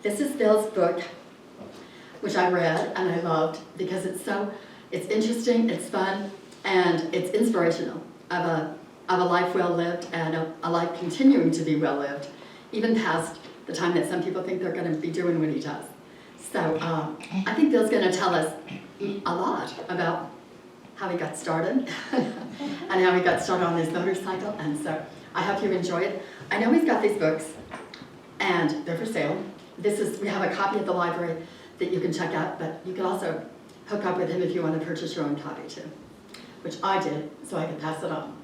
This is Bill's book, which I read and I loved because it's interesting, it's fun, and it's inspirational of a life well lived and a life continuing to be well lived, even past the time that some people think they're going to be doing what he does. So I think Bill's going to tell us a lot about how he got started and how he got started on his motorcycle, and so I hope you enjoy it. I know he's got these books, and they're for sale. We have a copy at the library that you can check out, but you can also hook up with him if you want to purchase your own copy too, which I did, so I can pass it on.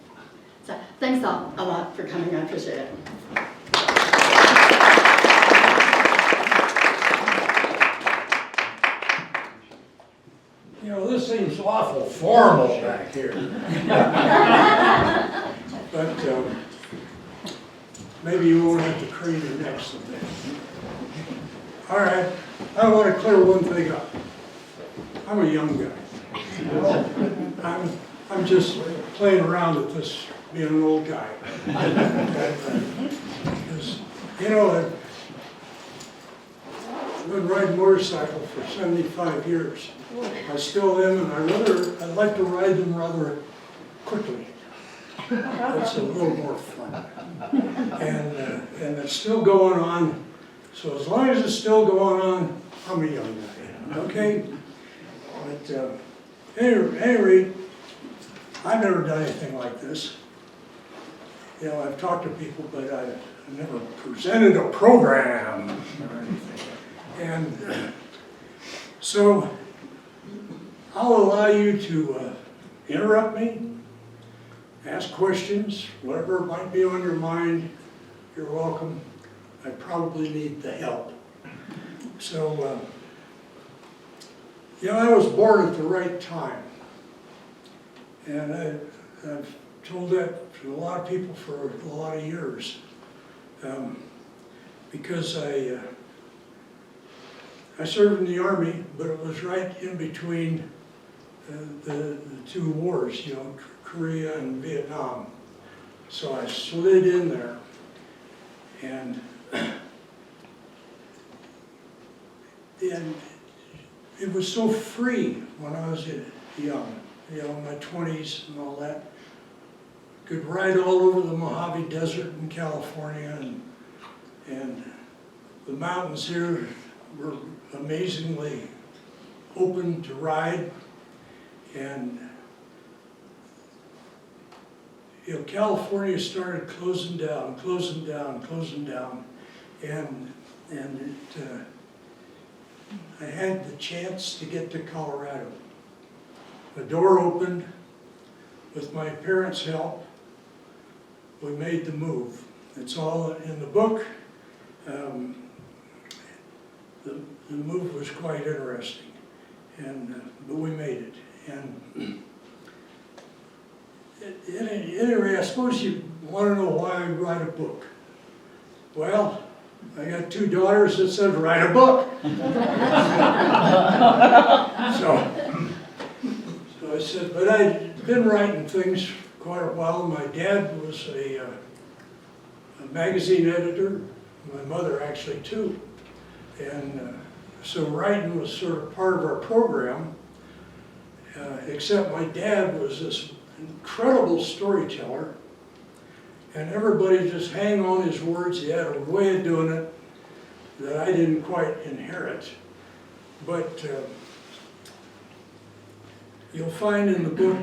So thanks a lot for coming, I appreciate it. You know, this seems awful formal back here. But maybe you won't have to crane your necks a bit. All right, I want to clear one thing up. I'm a young guy. You know? I'm just playing around with this being an old guy. Because, you know, I've been riding motorcycle for 75 years. I still am, and I'd like to ride them rather quickly. It's a little more fun. And it's still going on. So as long as it's still going on, I'm a young guy, okay? But at any rate, I've never done anything like this. You know, I've talked to people, but I've never presented a program or anything. And so I'll allow you to interrupt me, ask questions, whatever might be on your mind, you're welcome. I probably need the help. So, you know, I was born at the right time. And I've told that to a lot of people for a lot of years. Because I served in the Army, but it was right in between the two wars, you know, Korea and Vietnam. So I slid in there, and it was so free when I was young, you know, in my 20s and all that. Could ride all over the Mojave Desert in California, and the mountains here were amazingly open to ride. And you know, California started closing down, and I had the chance to get to Colorado. The door opened. With my parents' help, we made the move. It's all in the book. The move was quite interesting, but we made it. And anyway, I suppose you want to know why I write a book. Well, I got two daughters that said, write a book. So I said, but I'd been writing things quite a while. My dad was a magazine editor, my mother actually too. And so writing was sort of part of our program, except my dad was this incredible storyteller, and everybody just hang on his words. He had a way of doing it that I didn't quite inherit. But you'll find in the book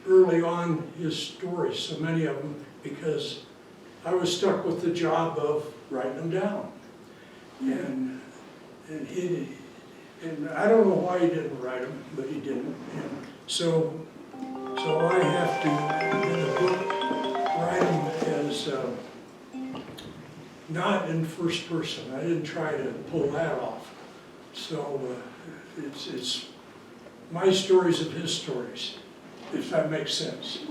early on his stories, so many of them, because I was stuck with the job of writing them down. And I don't know why he didn't write them, but he didn't. And so I have to, in the book, write them as not in first person. I didn't try to pull that off. So it's my stories of his stories, if that makes sense.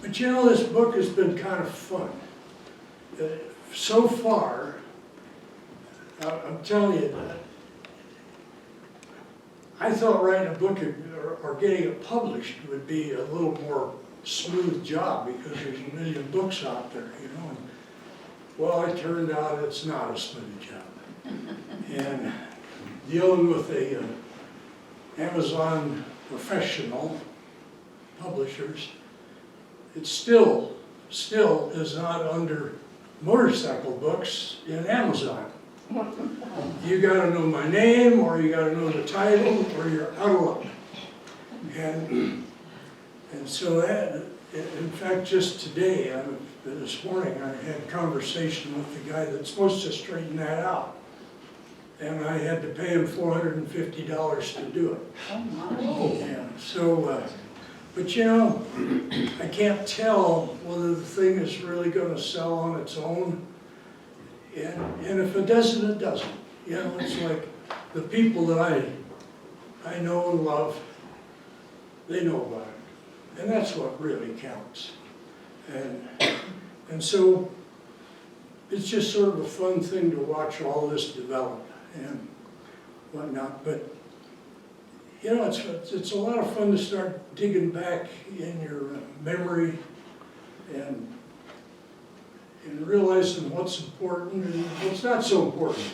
But you know, this book has been kind of fun. So far, I'm telling you, I thought writing a book or getting it published would be a little more smooth job because there's a million books out there, you know. And, well, it turned out it's not a smooth job. And dealing with a Amazon professional publishers, it still is not under motorcycle books in Amazon. You gotta know my name, or you gotta know the title, or you're out of luck. And so that, in fact, just today, this morning, I had a conversation with the guy that's supposed to straighten that out. And I had to pay him $450 to do it. Oh, Yeah, so, but you know, I can't tell whether the thing is really gonna sell on its own. And if it doesn't, it doesn't. You know, it's like the people that I know and love, they know about it. And that's what really counts. And so it's just sort of a fun thing to watch all this develop and whatnot. But you know, it's a lot of fun to start digging back in your memory and realizing what's important and what's not so important.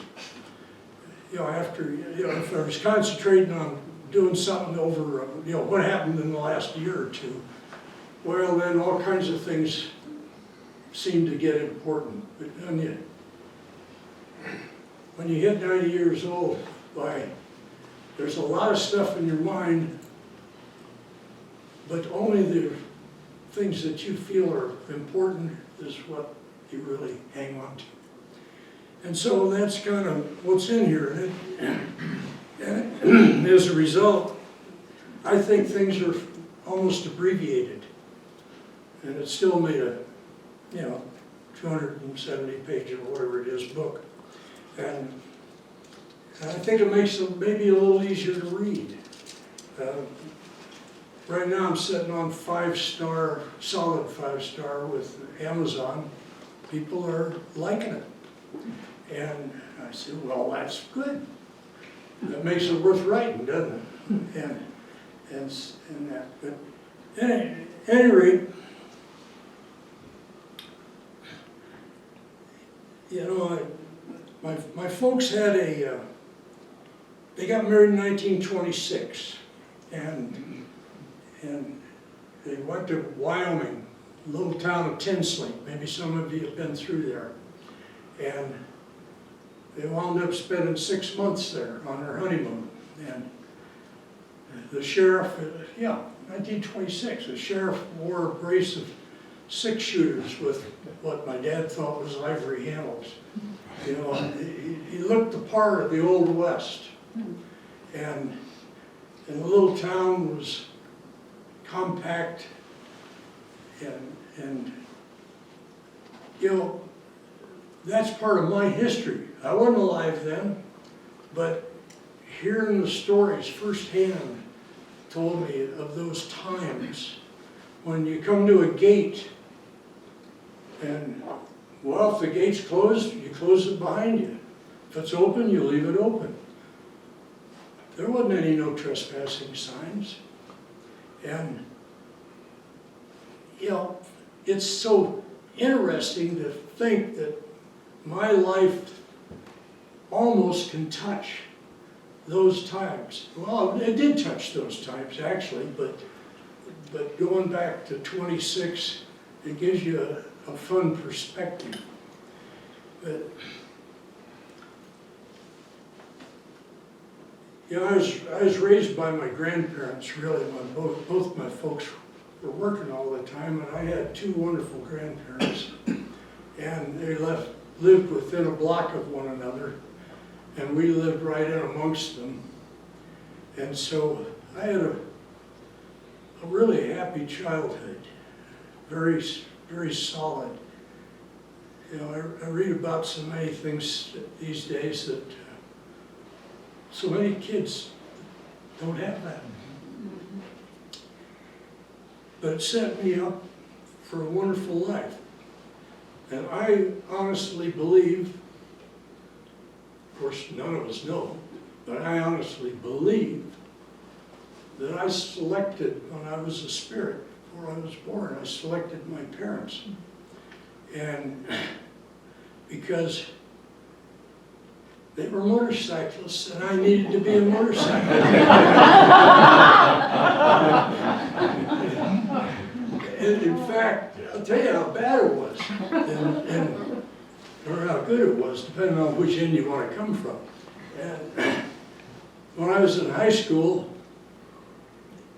You know, after, you know, if I was concentrating on doing something over, you know, what happened in the last year or two, well, then all kinds of things seem to get important. But when you hit 90 years old, there's a lot of stuff in your mind, but only the things that you feel are important is what you really hang on to. And so that's kind of what's in here. And as a result, I think things are almost abbreviated. And it still made a, you know, 270 page or whatever it is book. And I think it makes them maybe a little easier to read. Right now I'm sitting on 5-star, solid 5-star with Amazon. People are liking it. And I said, well, that's good. That makes it worth writing, doesn't it? And that. But at any rate, you know, my folks had they got married in 1926, and they went to Wyoming, a little town of Tinsley. Maybe some of you have been through there. And they wound up spending 6 months there on their honeymoon. And the sheriff, 1926, the sheriff wore a brace of 6-shooters with what my dad thought was ivory handles. You know, he looked the part of the Old West. And the little town was compact and you know, that's part of my history. I wasn't alive then, but hearing the stories firsthand told me of those times when you come to a gate and, well, if the gate's closed, you close it behind you. If it's open, you leave it open. There wasn't any no trespassing signs. And, you know, it's so interesting to think that my life almost can touch those times. Well, it did touch those times, actually, but going back to 26, it gives you a fun perspective. But, you know, I was raised by my grandparents, really. Both my folks were working all the time, and I had 2 wonderful grandparents. And they lived within a block of one another, and we lived right in amongst them. And so I had a really happy childhood, very, very solid. You know, I read about so many things these days that so many kids don't have that. But it set me up for a wonderful life. And I honestly believe, of course none of us know, but I honestly believe that I selected when I was a spirit before I was born. I selected my parents. And because they were motorcyclists and I needed to be a motorcyclist. And in fact, I'll tell you how bad it was, and or how good it was, depending on which end you want to come from. And when I was in high school,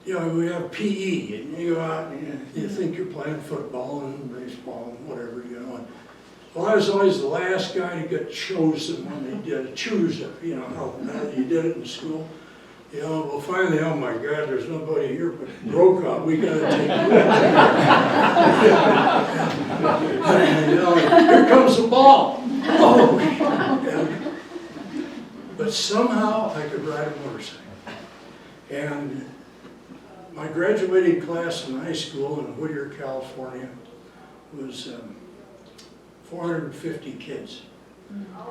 you know, we have PE, and you go out and you think you're playing football and baseball and whatever, you know. Well, I was always the last guy to get chosen when they did choose it, you know, how you did it in school. You know, well, finally, oh my God, there's nobody here but Brokaw. We got to take you. And, you know, here comes the ball. Oh, and, but somehow I could ride a motorcycle. And my graduating class in high school in Whittier, California, was 450 kids.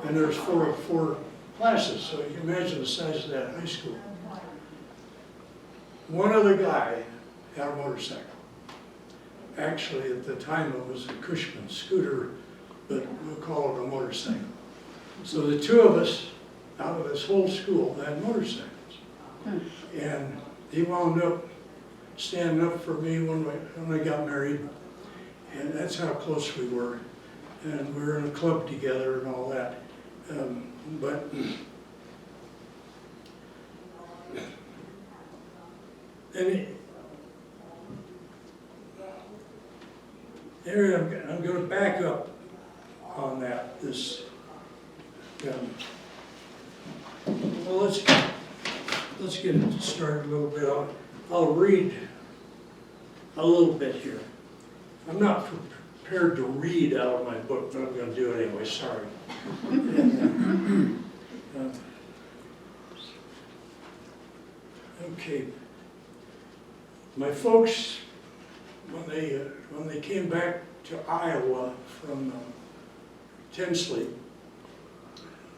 And there's four classes, so you can imagine the size of that high school. One other guy had a motorcycle. Actually, at the time, it was a Cushman scooter, but we'll call it a motorcycle. So the two of us, out of this whole school, had motorcycles. And he wound up standing up for me when I got married. And that's how close we were. And we were in a club together and all that. But I'm going to back up on that. Well, let's get it started a little bit. I'll read a little bit here. I'm not prepared to read out of my book, but I'm going to do it anyway. Sorry. Okay. My folks, when they came back to Iowa from Tinsley,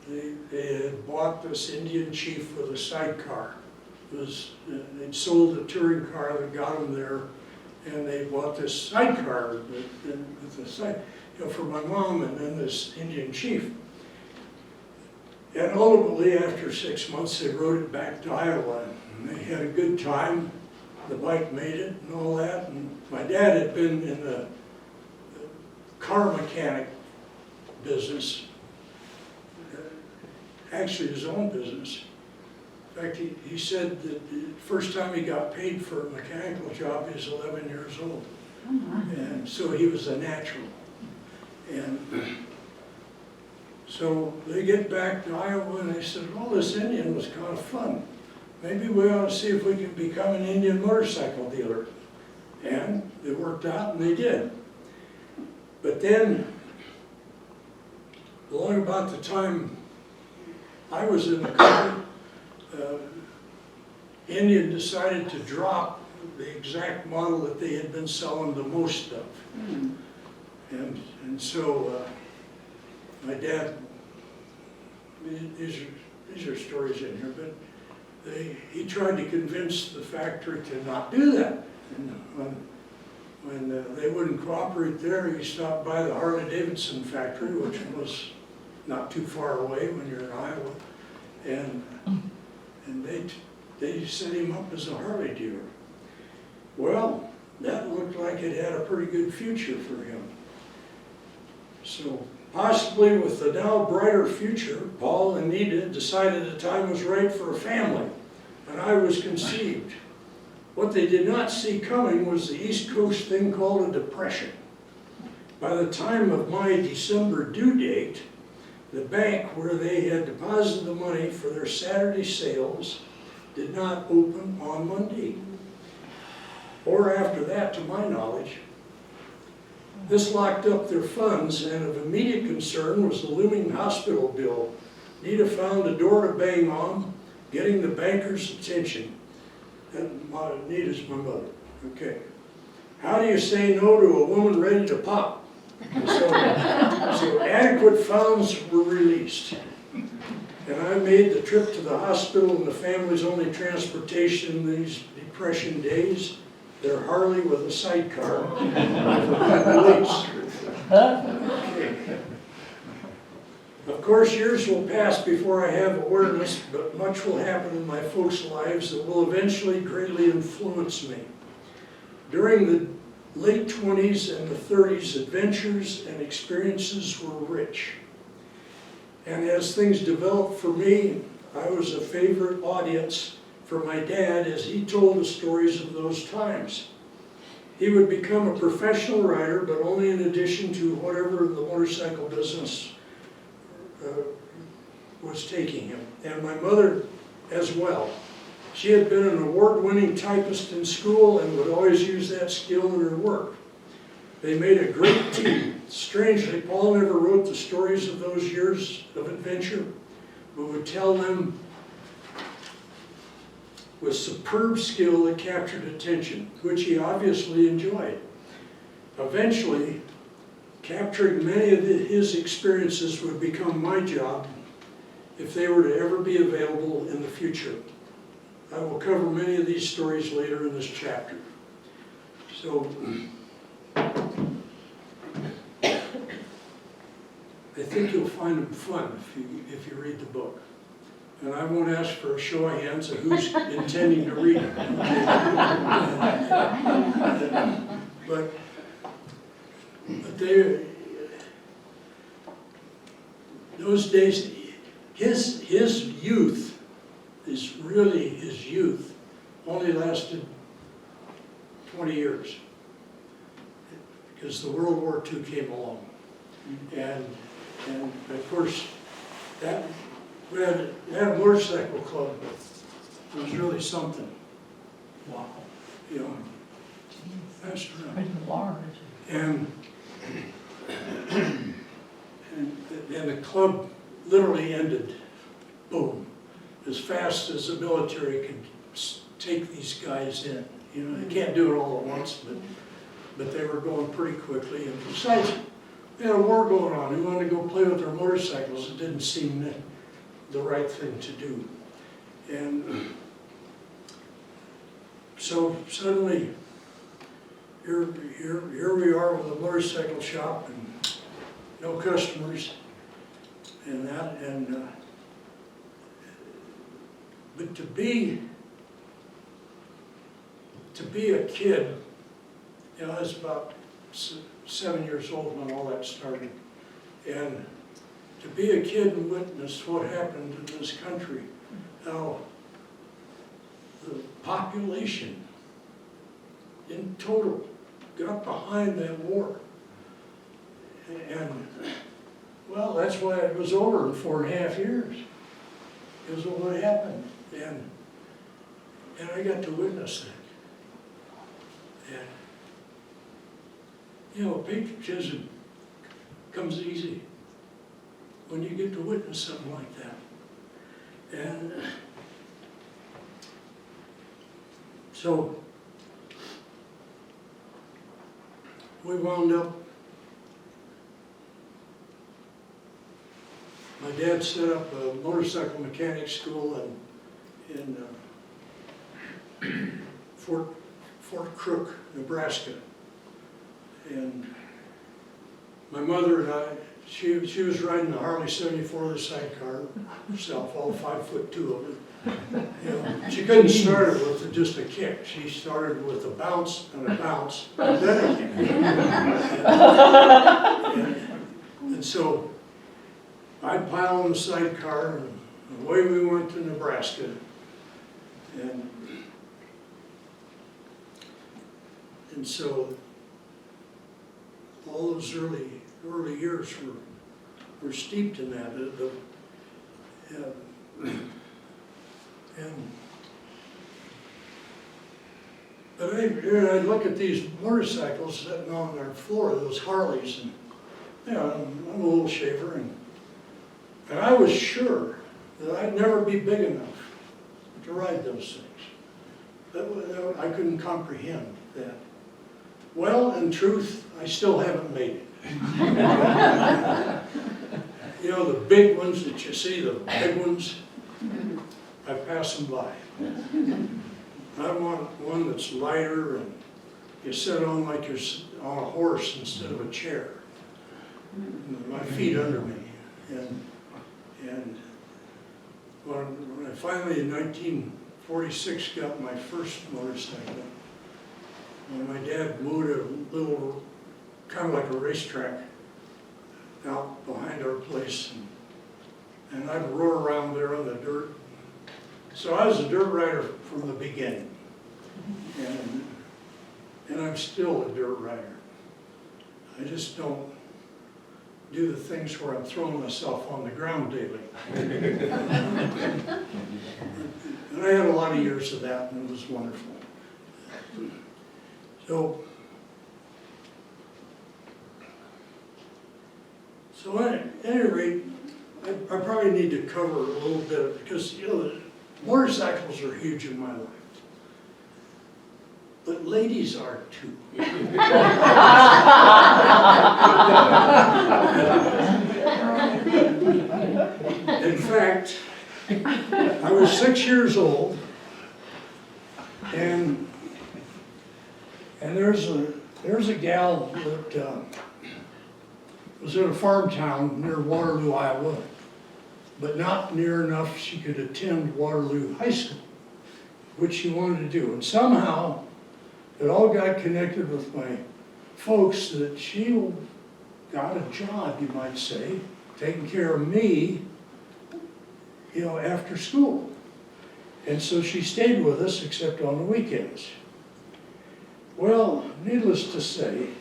they had bought this Indian chief with a sidecar. They'd sold a touring car that got them there, and they bought this sidecar with the side, you know, for my mom and then this Indian chief. And ultimately, after 6 months, they rode it back to Iowa, and they had a good time. The bike made it and all that. And my dad had been in the car mechanic business, actually his own business. In fact, he said that the first time he got paid for a mechanical job, he was 11 years old. And so he was a natural. And so they get back to Iowa and they said, well, this Indian was kind of fun. Maybe we ought to see if we can become an Indian motorcycle dealer. And it worked out, and they did. But then, along about the time I was in the country, Indian decided to drop the exact model that they had been selling the most of. And so my dad, these are stories in here, but he tried to convince the factory to not do that. And when they wouldn't cooperate there, he stopped by the Harley-Davidson factory, which was not too far away when you're in Iowa, and they set him up as a Harley dealer. Well, that looked like it had a pretty good future for him. So possibly with the now brighter future, Paul and Nita decided the time was right for a family, and I was conceived. What they did not see coming was the East Coast thing called a depression. By the time of my December due date, the bank where they had deposited the money for their Saturday sales did not open on Monday, or after that, to my knowledge. This locked up their funds, and of immediate concern was the looming hospital bill. Nita found a door to bang on, getting the banker's attention. And Nita's my mother. Okay. How do you say no to a woman ready to pop? So adequate funds were released. And I made the trip to the hospital and the family's only transportation in these depression days. They're Harley with a sidecar. Police. Okay. Of course, years will pass before I have awareness, but much will happen in my folks' lives that will eventually greatly influence me. During the late 20s and the 30s, adventures and experiences were rich. And as things developed for me, I was a favorite audience for my dad as he told the stories of those times. He would become a professional rider, but only in addition to whatever the motorcycle business was taking him. And my mother as well. She had been an award-winning typist in school and would always use that skill in her work. They made a great team. Strangely, Paul never wrote the stories of those years of adventure, but would tell them with superb skill that captured attention, which he obviously enjoyed. Eventually, capturing many of his experiences would become my job if they were to ever be available in the future. I will cover many of these stories later in this chapter. So, I think you'll find them fun if you read the book. And I won't ask for a show of hands of who's intending to read it. But those days, his youth, his youth, only lasted 20 years. Because the World War II came along. And of course, that motorcycle club was really something. Wow. You know, that's Pretty large. and the club literally ended, boom, as fast as the military could take these guys in. You know, they can't do it all at once, but they were going pretty quickly. And besides, they had a war going on. They wanted to go play with their motorcycles. It didn't seem the right thing to do. And so suddenly, here we are with a motorcycle shop and no customers and that. But to be a kid, you know, I was about 7 years old when all that started, and to be a kid and witness what happened in this country, how the population in total got behind that war. And, well, that's why it was over in 4.5 years. It was what happened. And I got to witness that. And, you know, patriotism comes easy when you get to witness something like that. And so we wound up, my dad set up a motorcycle mechanic school in Fort Crook, Nebraska. And my mother and I, she was riding the Harley 74 the sidecar herself, all 5'2" of her. You know, she couldn't start it with just a kick. She started with a bounce and a bounce and then a kick. And so I'd pile on the sidecar and away we went to Nebraska. And so all those early years were steeped in that. But I'd look at these motorcycles sitting on their floor, those Harleys, and you know, I'm a little shaver, and I was sure that I'd never be big enough to ride those things. I couldn't comprehend that. Well, in truth, I still haven't made it. You know, the big ones that you see, the big ones, I pass them by. I want one that's lighter and you sit on like you're on a horse instead of a chair. My feet under me. And when I finally in 1946 got my first motorcycle, when my dad moved a little, kind of like a racetrack out behind our place, and I'd roar around there on the dirt. So I was a dirt rider from the beginning, and I'm still a dirt rider. I just don't do the things where I'm throwing myself on the ground daily. And I had a lot of years of that, and it was wonderful. So at any rate, I probably need to cover a little bit, because, you know, motorcycles are huge in my life. But ladies are too. In fact, I was 6 years old, and there's a gal that was in a farm town near Waterloo, Iowa, but not near enough she could attend Waterloo High School, which she wanted to do. And somehow, it all got connected with my folks that she got a job, you might say, taking care of me, you know, after school. And so she stayed with us, except on the weekends. Well, needless to say,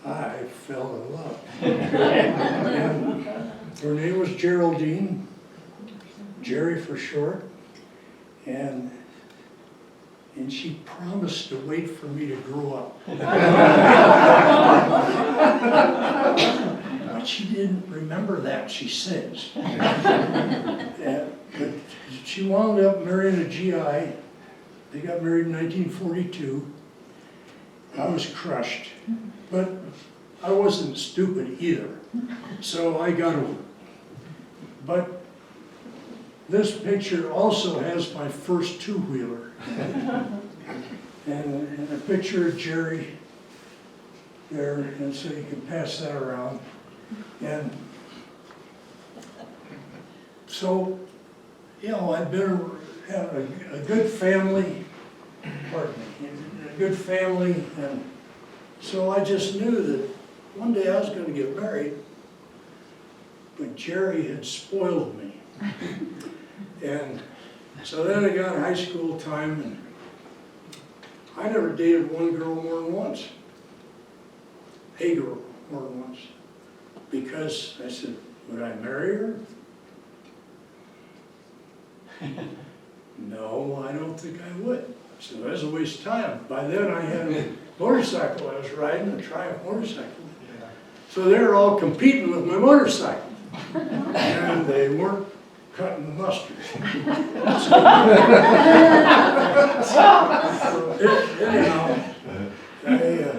I fell in love. And her name was Geraldine, Jerry for short, and she promised to wait for me to grow up. But she didn't remember that, she says. But she wound up marrying a GI. They got married in 1942. I was crushed, but I wasn't stupid either, so I got over it. But this picture also has my first two-wheeler, and a picture of Jerry there, and so you can pass that around. And so, you know, I've been had a good family, pardon me, a good family, and so I just knew that one day I was going to get married, but Jerry had spoiled me. And so then I got high school time, and I never dated one girl more than once, a girl more than once, because I said, would I marry her? No, I don't think I would. So that was a waste of time. By then I had a motorcycle I was riding, a Triumph motorcycle. So they were all competing with my motorcycle. And they weren't cutting the mustard. Anyhow,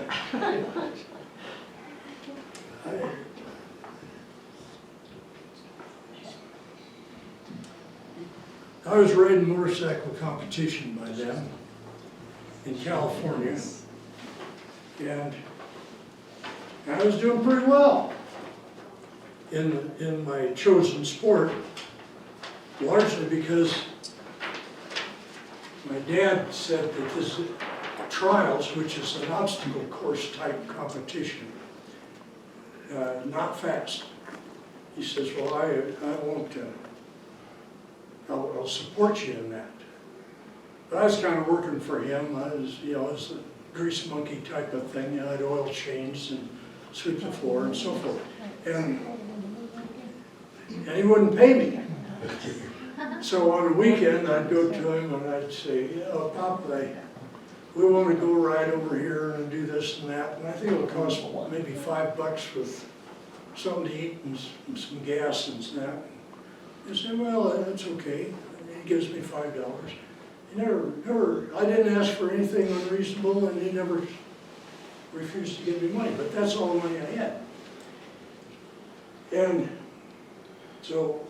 I was riding motorcycle competition by then in California, and I was doing pretty well in my chosen sport, largely because my dad said that this trials, which is an obstacle course type competition, not fast. He says, well, I won't, I'll support you in that. But I was kind of working for him. I was, you know, it's a grease monkey type of thing. You know, I'd oil change and sweep the floor and so forth. And he wouldn't pay me. So on the weekend, I'd go to him and I'd say, you know, Pop, we want to go ride over here and do this and that. And I think it'll cost maybe $5 with something to eat and some gas and that. He said, well, that's okay. He gives me $5. He never, I didn't ask for anything unreasonable, and he never refused to give me money, but that's all the money I had. And so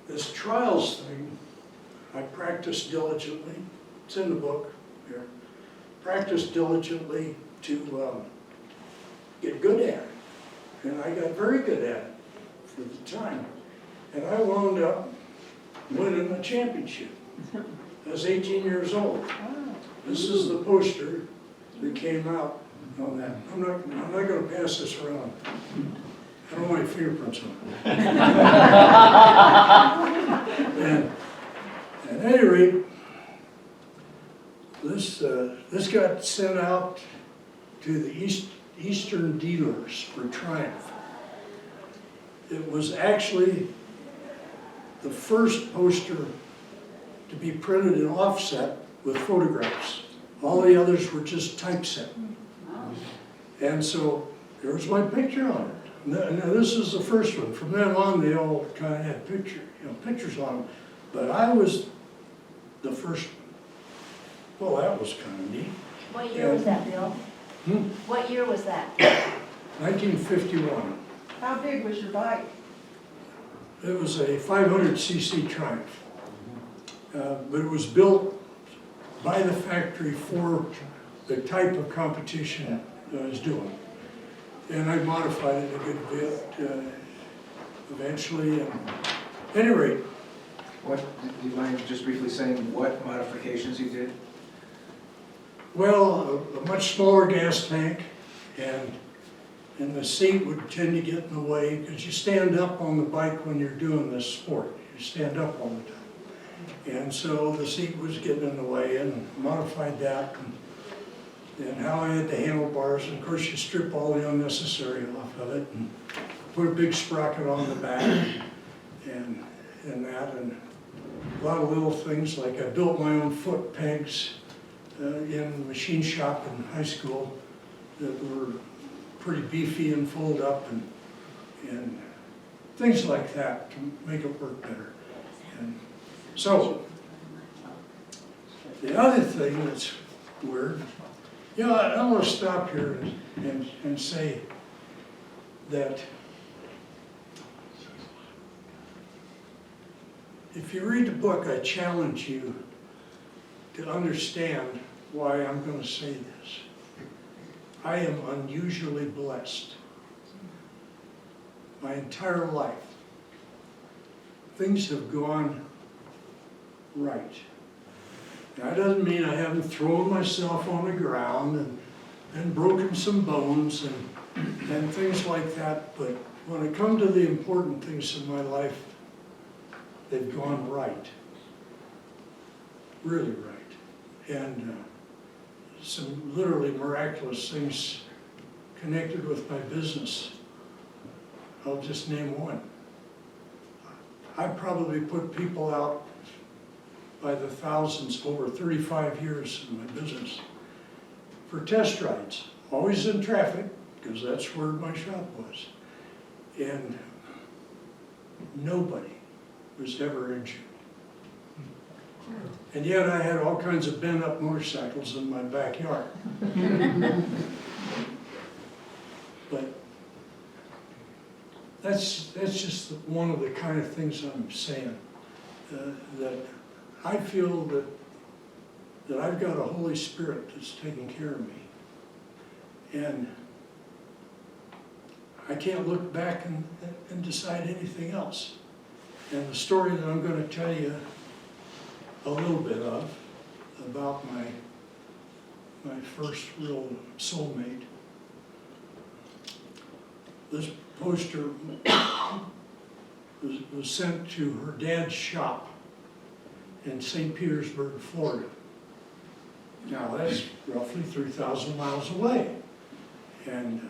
this trials thing, I practiced diligently. It's in the book here. practiced diligently to get good at it. And I got very good at it for the time. And I wound up winning a championship. I was 18 years old. This is the poster that came out on that. I'm not going to pass this around. I don't want any fingerprints on it. And at any rate, this got sent out to the Eastern dealers for Triumph. It was actually the first poster to be printed in offset with photographs. All the others were just typeset. And so there's my picture on it. Now this is the first one. From then on, they all kind of had pictures on them. But I was the first one. Well, that was kind of neat. What year was that, Bill? What year was that? 1951. How big was your bike? It was a 500cc Triumph. But it was built by the factory for the type of competition I was doing. And I modified it a good bit eventually. And at any rate. What, do you mind just briefly saying what modifications you did? Well, a much smaller gas tank, and the seat would tend to get in the way because you stand up on the bike when you're doing this sport. You stand up all the time. And so the seat was getting in the way, and modified that, and how I had the handlebars. And of course, you strip all the unnecessary off of it, and put a big sprocket on the back, and that, and a lot of little things like I built my own foot pegs in the machine shop in high school that were pretty beefy and fold up, and things like that to make it work better. And so the other thing that's weird, I want to stop here and say that if you read the book, I challenge you to understand why I'm going to say this. I am unusually blessed. My entire life, things have gone right. Now, that doesn't mean I haven't thrown myself on the ground and broken some bones and things like that, but when it comes to the important things in my life, they've gone right. Really right. And some literally miraculous things connected with my business. I'll just name one. I probably put people out by the thousands over 35 years in my business for test rides, always in traffic, because that's where my shop was. And nobody was ever injured. And yet I had all kinds of bent up motorcycles in my backyard. But that's just one of the kind of things I'm saying, that I feel that I've got a Holy Spirit that's taking care of me. And I can't look back and decide anything else. And the story that I'm going to tell you a little bit of, about my first real soulmate. This poster was sent to her dad's shop in St. Petersburg, Florida. Now that's roughly 3,000 miles away. And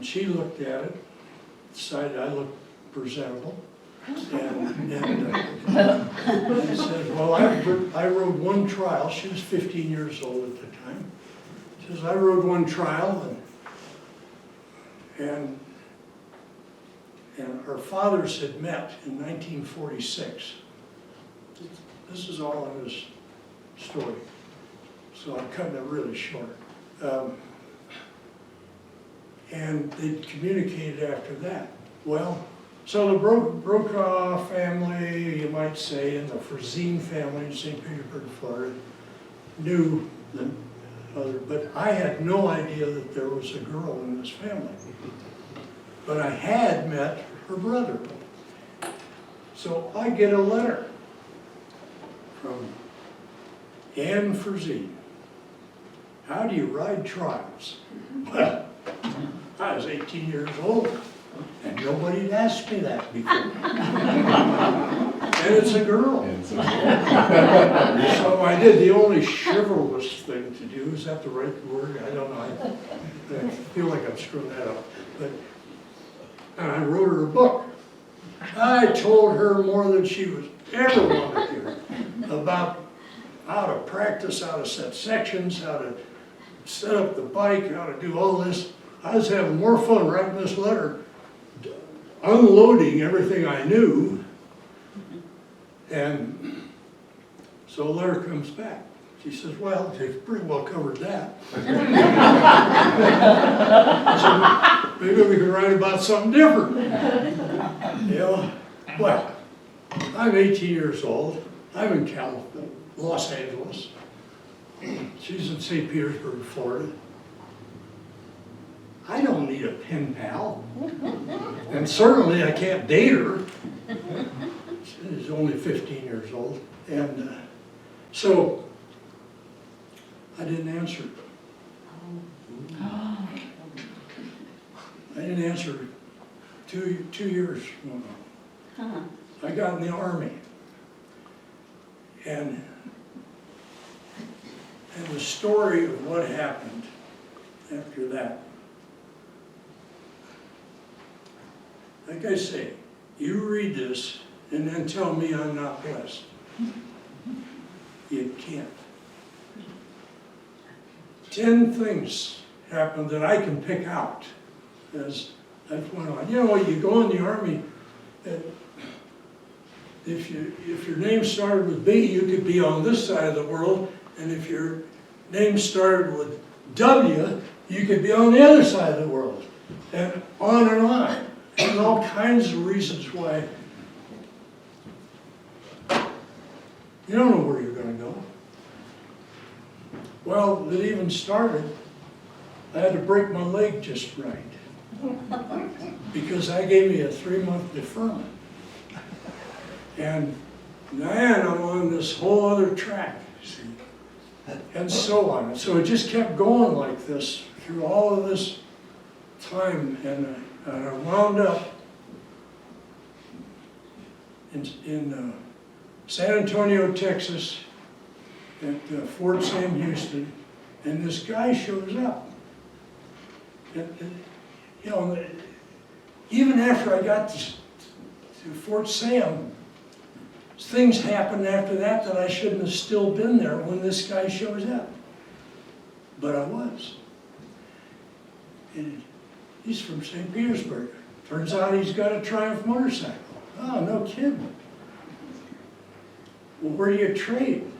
she looked at it, decided I looked presentable, and said, well, I rode one trial. She was 15 years old at the time. She says, I rode one trial, and our fathers had met in 1946. This is all in this story, so I'm cutting it really short. And they communicated after that. Well, so the Brokaw family, you might say, and the Frazine family in St. Petersburg, Florida, knew the other, but I had no idea that there was a girl in this family. But I had met her brother. So I get a letter from Ann Frazine. How do you ride trials? Well, I was 18 years old, and nobody had asked me that before. And it's a girl. So I did the only chivalrous thing to do. Is that the right word? I don't know. I feel like I'm screwing that up. But and I wrote her a book. I told her more than she was ever wanted to hear about how to practice, how to set sections, how to set up the bike, how to do all this. I was having more fun writing this letter, unloading everything I knew. And so a letter comes back. She says, well, they've pretty well covered that. So maybe we can write about something different. You know, well, I'm 18 years old. I'm in California, Los Angeles. She's in St. Petersburg, Florida. I don't need a pen pal. And certainly I can't date her. She's only 15 years old. And so I didn't answer. I didn't answer 2 years. I got in the Army. And the story of what happened after that. Like I say, you read this and then tell me I'm not blessed. You can't. 10 things happened that I can pick out as I went on. You know, you go in the Army, if your name started with B, you could be on this side of the world, and if your name started with W, you could be on the other side of the world, and on and on. And all kinds of reasons why you don't know where you're going to go. Well, it even started, I had to break my leg just right because I gave me a 3-month deferment. And then I'm on this whole other track, see, and so on. So it just kept going like this through all of this time, and I wound up in San Antonio, Texas, at Fort Sam Houston, and this guy shows up. And, you know, even after I got to Fort Sam, things happened after that that I shouldn't have still been there when this guy shows up. But I was. And he's from St. Petersburg. Turns out he's got a Triumph motorcycle. Oh, no kidding. Well, where do you trade?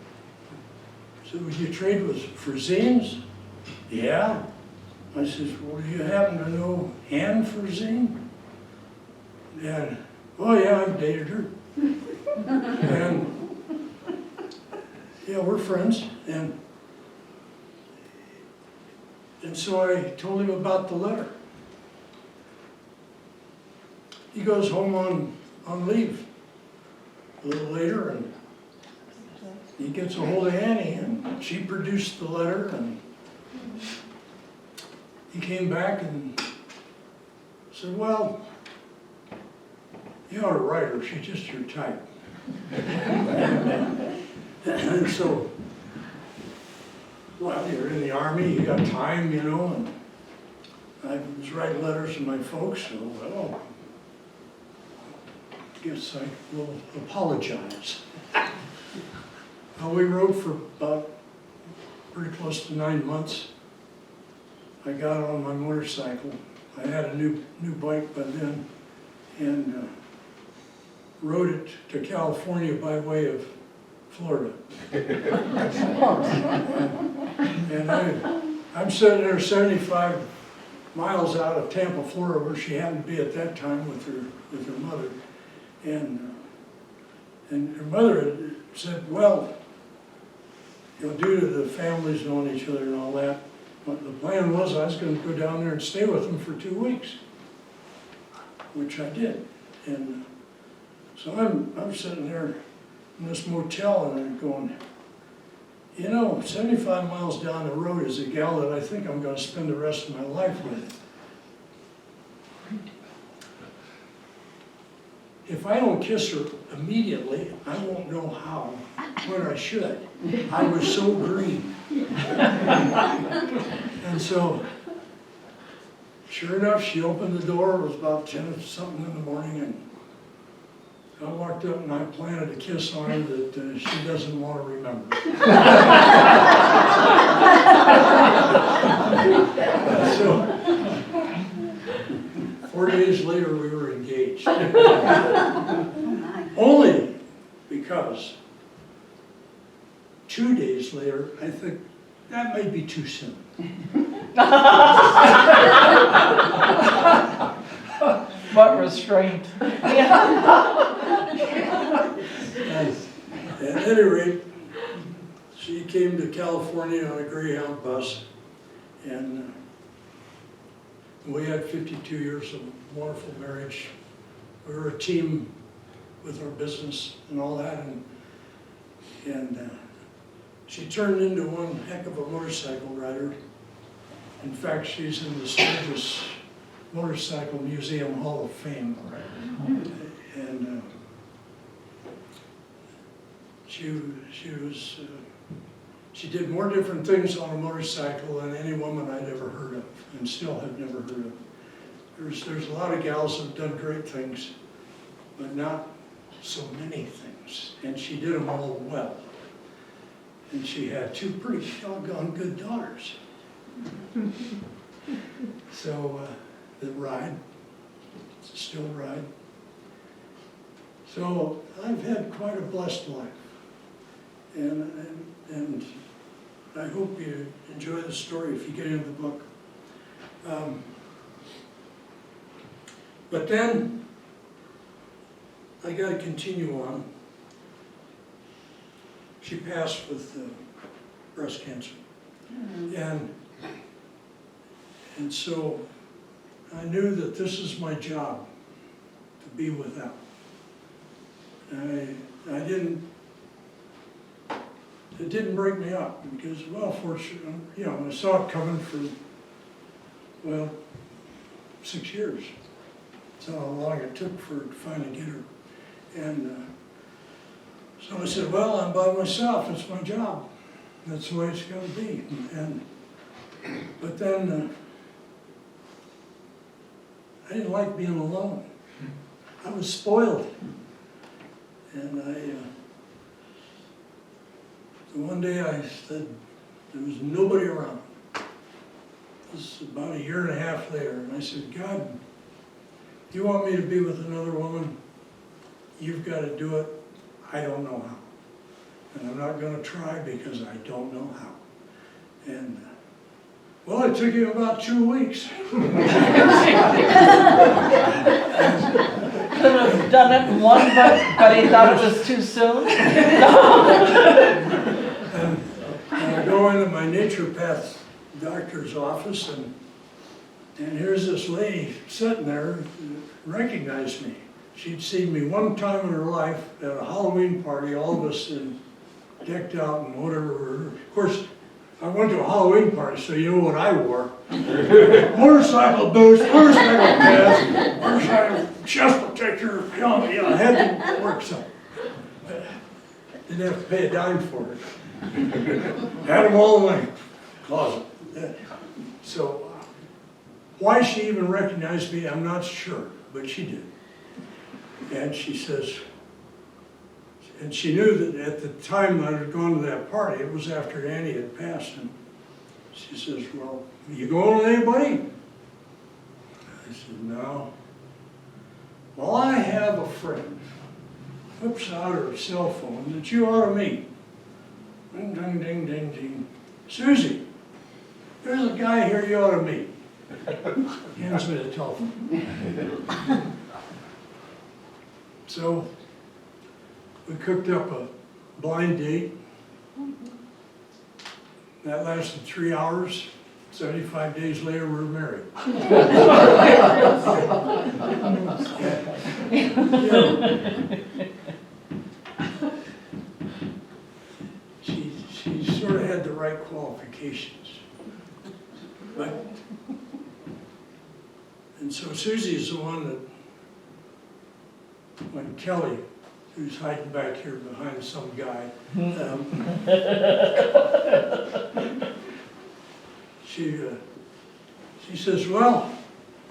So would you trade with Frazines? Yeah. I says, well, do you happen to know Ann Frazine? And, oh yeah, I've dated her. And, yeah, we're friends. And so I told him about the letter. He goes home on leave a little later, and he gets a hold of Annie, and she produced the letter, and he came back and said, well, you ought to write her, she's just your type. And so, well, you're in the Army, you got time, you know, and I was writing letters to my folks, so, well, I guess I will apologize. Well, we rode for about pretty close to 9 months. I got on my motorcycle. I had a new bike by then, and rode it to California by way of Florida. And I'm sitting there 75 miles out of Tampa, Florida, where she happened to be at that time with her mother. And her mother had said, well, due to the families knowing each other and all that, but the plan was I was gonna go down there and stay with them for 2 weeks, which I did. And so I'm sitting there in this motel and I'm going, 75 miles down the road is a gal that I think I'm gonna spend the rest of my life with. If I don't kiss her immediately, I won't know how, when I should. I was so green. And so, sure enough, she opened the door. It was about 10 or something in the morning, and I walked up and I planted a kiss on her that she doesn't want to remember. So, 4 days later, we were engaged. Only because 2 days later, I think that might be too soon. But restraint. At any rate, she came to California on a Greyhound bus, and we had 52 years of wonderful marriage. We were a team with our business and all that, and she turned into one heck of a motorcycle rider. In fact, she's in the Sturgis Motorcycle Museum Hall of Fame. And she did more different things on a motorcycle than any woman I'd ever heard of, and still have never heard of. There's a lot of gals that have done great things, but not so many things, and she did them all well. And she had 2 pretty doggone good daughters. So, that ride, still ride. So, I've had quite a blessed life. And I hope you enjoy the story if you get into the book. But then, I got to continue on. She passed with breast cancer. And so I knew that this is my job, to be with them. It didn't break me up because, well, fortunately, I saw it coming for, 6 years. That's how long it took to finally get her. And so I said, well, I'm by myself, it's my job. That's the way it's got to be. But then, I didn't like being alone. I was spoiled. And so one day I said, there was nobody around. This is about 1.5 years later. And I said, God, if you want me to be with another woman, you've got to do it. I don't know how. And I'm not going to try because I don't know how. And well, it took you about 2 weeks. Could have done it in one, but he thought it was too soon. And I go into my naturopath doctor's office, and here's this lady sitting there who recognized me. She'd seen me one time in her life at a Halloween party, all of us decked out and whatever. Of course, I went to a Halloween party, so you know what I wore. Motorcycle boots, motorcycle pads, motorcycle chest protector, I had to work something. Didn't have to pay a dime for it. Had them all in my closet. So, why she even recognized me, I'm not sure, but she did. And she says, and she knew that at the time I had gone to that party, it was after Annie had passed, and she says, well, you going with anybody? I said, no. Well, I have a friend, whips out her cell phone, that you ought to meet. Ding, ding, ding, ding, ding. Susie, there's a guy here you ought to meet. Hands me the telephone. So we cooked up a blind date, That lasted 3 hours. 75 days later, we were married. She sort of had the right qualifications. And so Susie is the one that, when Kelly, who's hiding back here behind some guy, she says, well,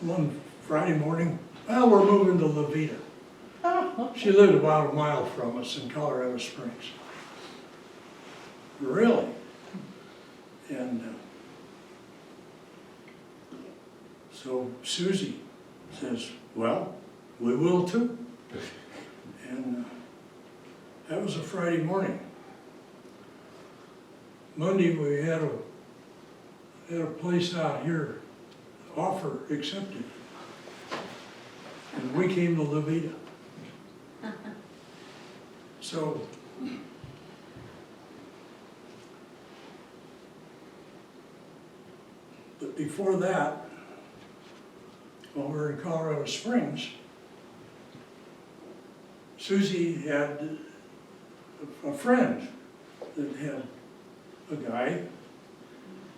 one Friday morning, well, we're moving to Veta. She lived about a mile from us in Colorado Springs. Really? And so Susie says, well, we will too. And that was a Friday morning. Monday, we had a place out here, offer accepted. And we came to Veta. So, but before that, while we were in Colorado Springs, Susie had a friend that had a guy,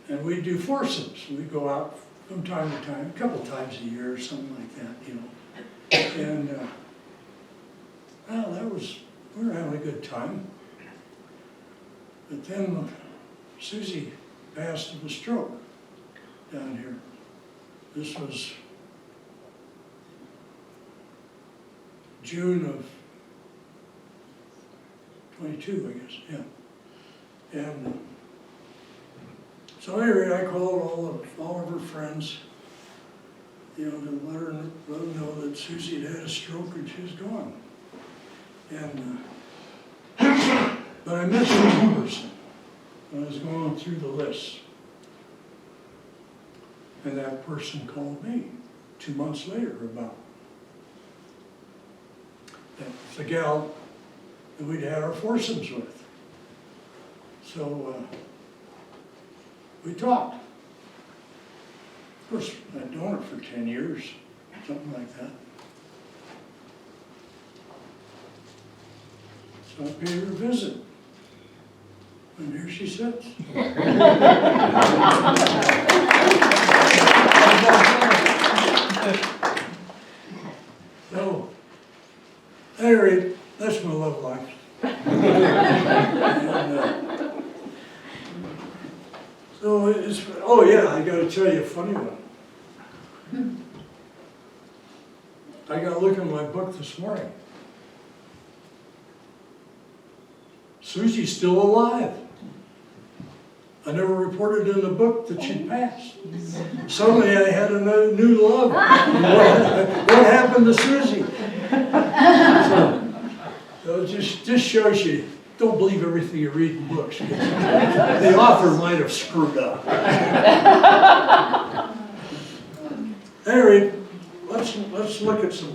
and we'd do foursomes. We'd go out from time to time, a couple times a year or something like that, you know. And, well, we were having a good time. But then Susie passed of a stroke down here. This was June of 22, I guess, yeah. And so anyway, I called all of her friends, you know, to let them know that Susie had had a stroke and she was gone. And, but I missed one person when I was going through the list. And that person called me 2 months later about the gal that we'd had our foursomes with. So we talked. Of course, I'd known her for 10 years, something like that. So I paid her a visit. And here she sits. So, at any rate, that's my love life. And, so it's, oh yeah, I gotta tell you a funny one. I got to look in my book this morning. Susie's still alive. I never reported in the book that she'd passed. Suddenly I had a new love. What happened to Susie? So it just shows you, don't believe everything you read in books. The author might have screwed up. Anyway, let's look at some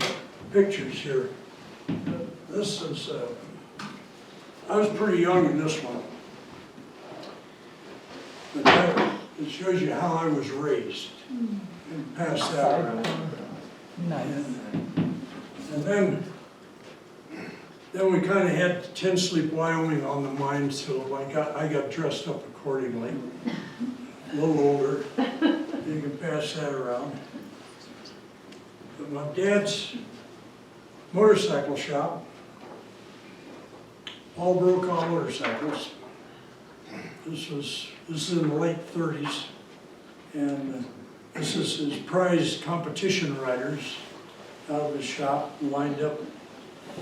pictures here. This is, I was pretty young in this one. But it shows you how I was raised. And pass that around. Nice. And then we kind of had 10 Sleep, Wyoming on the mind, so I got dressed up accordingly. A little older. You can pass that around. But my dad's motorcycle shop, all Brokaw motorcycles. This is in the late 30s, and this is his prized competition riders out of his shop, lined up.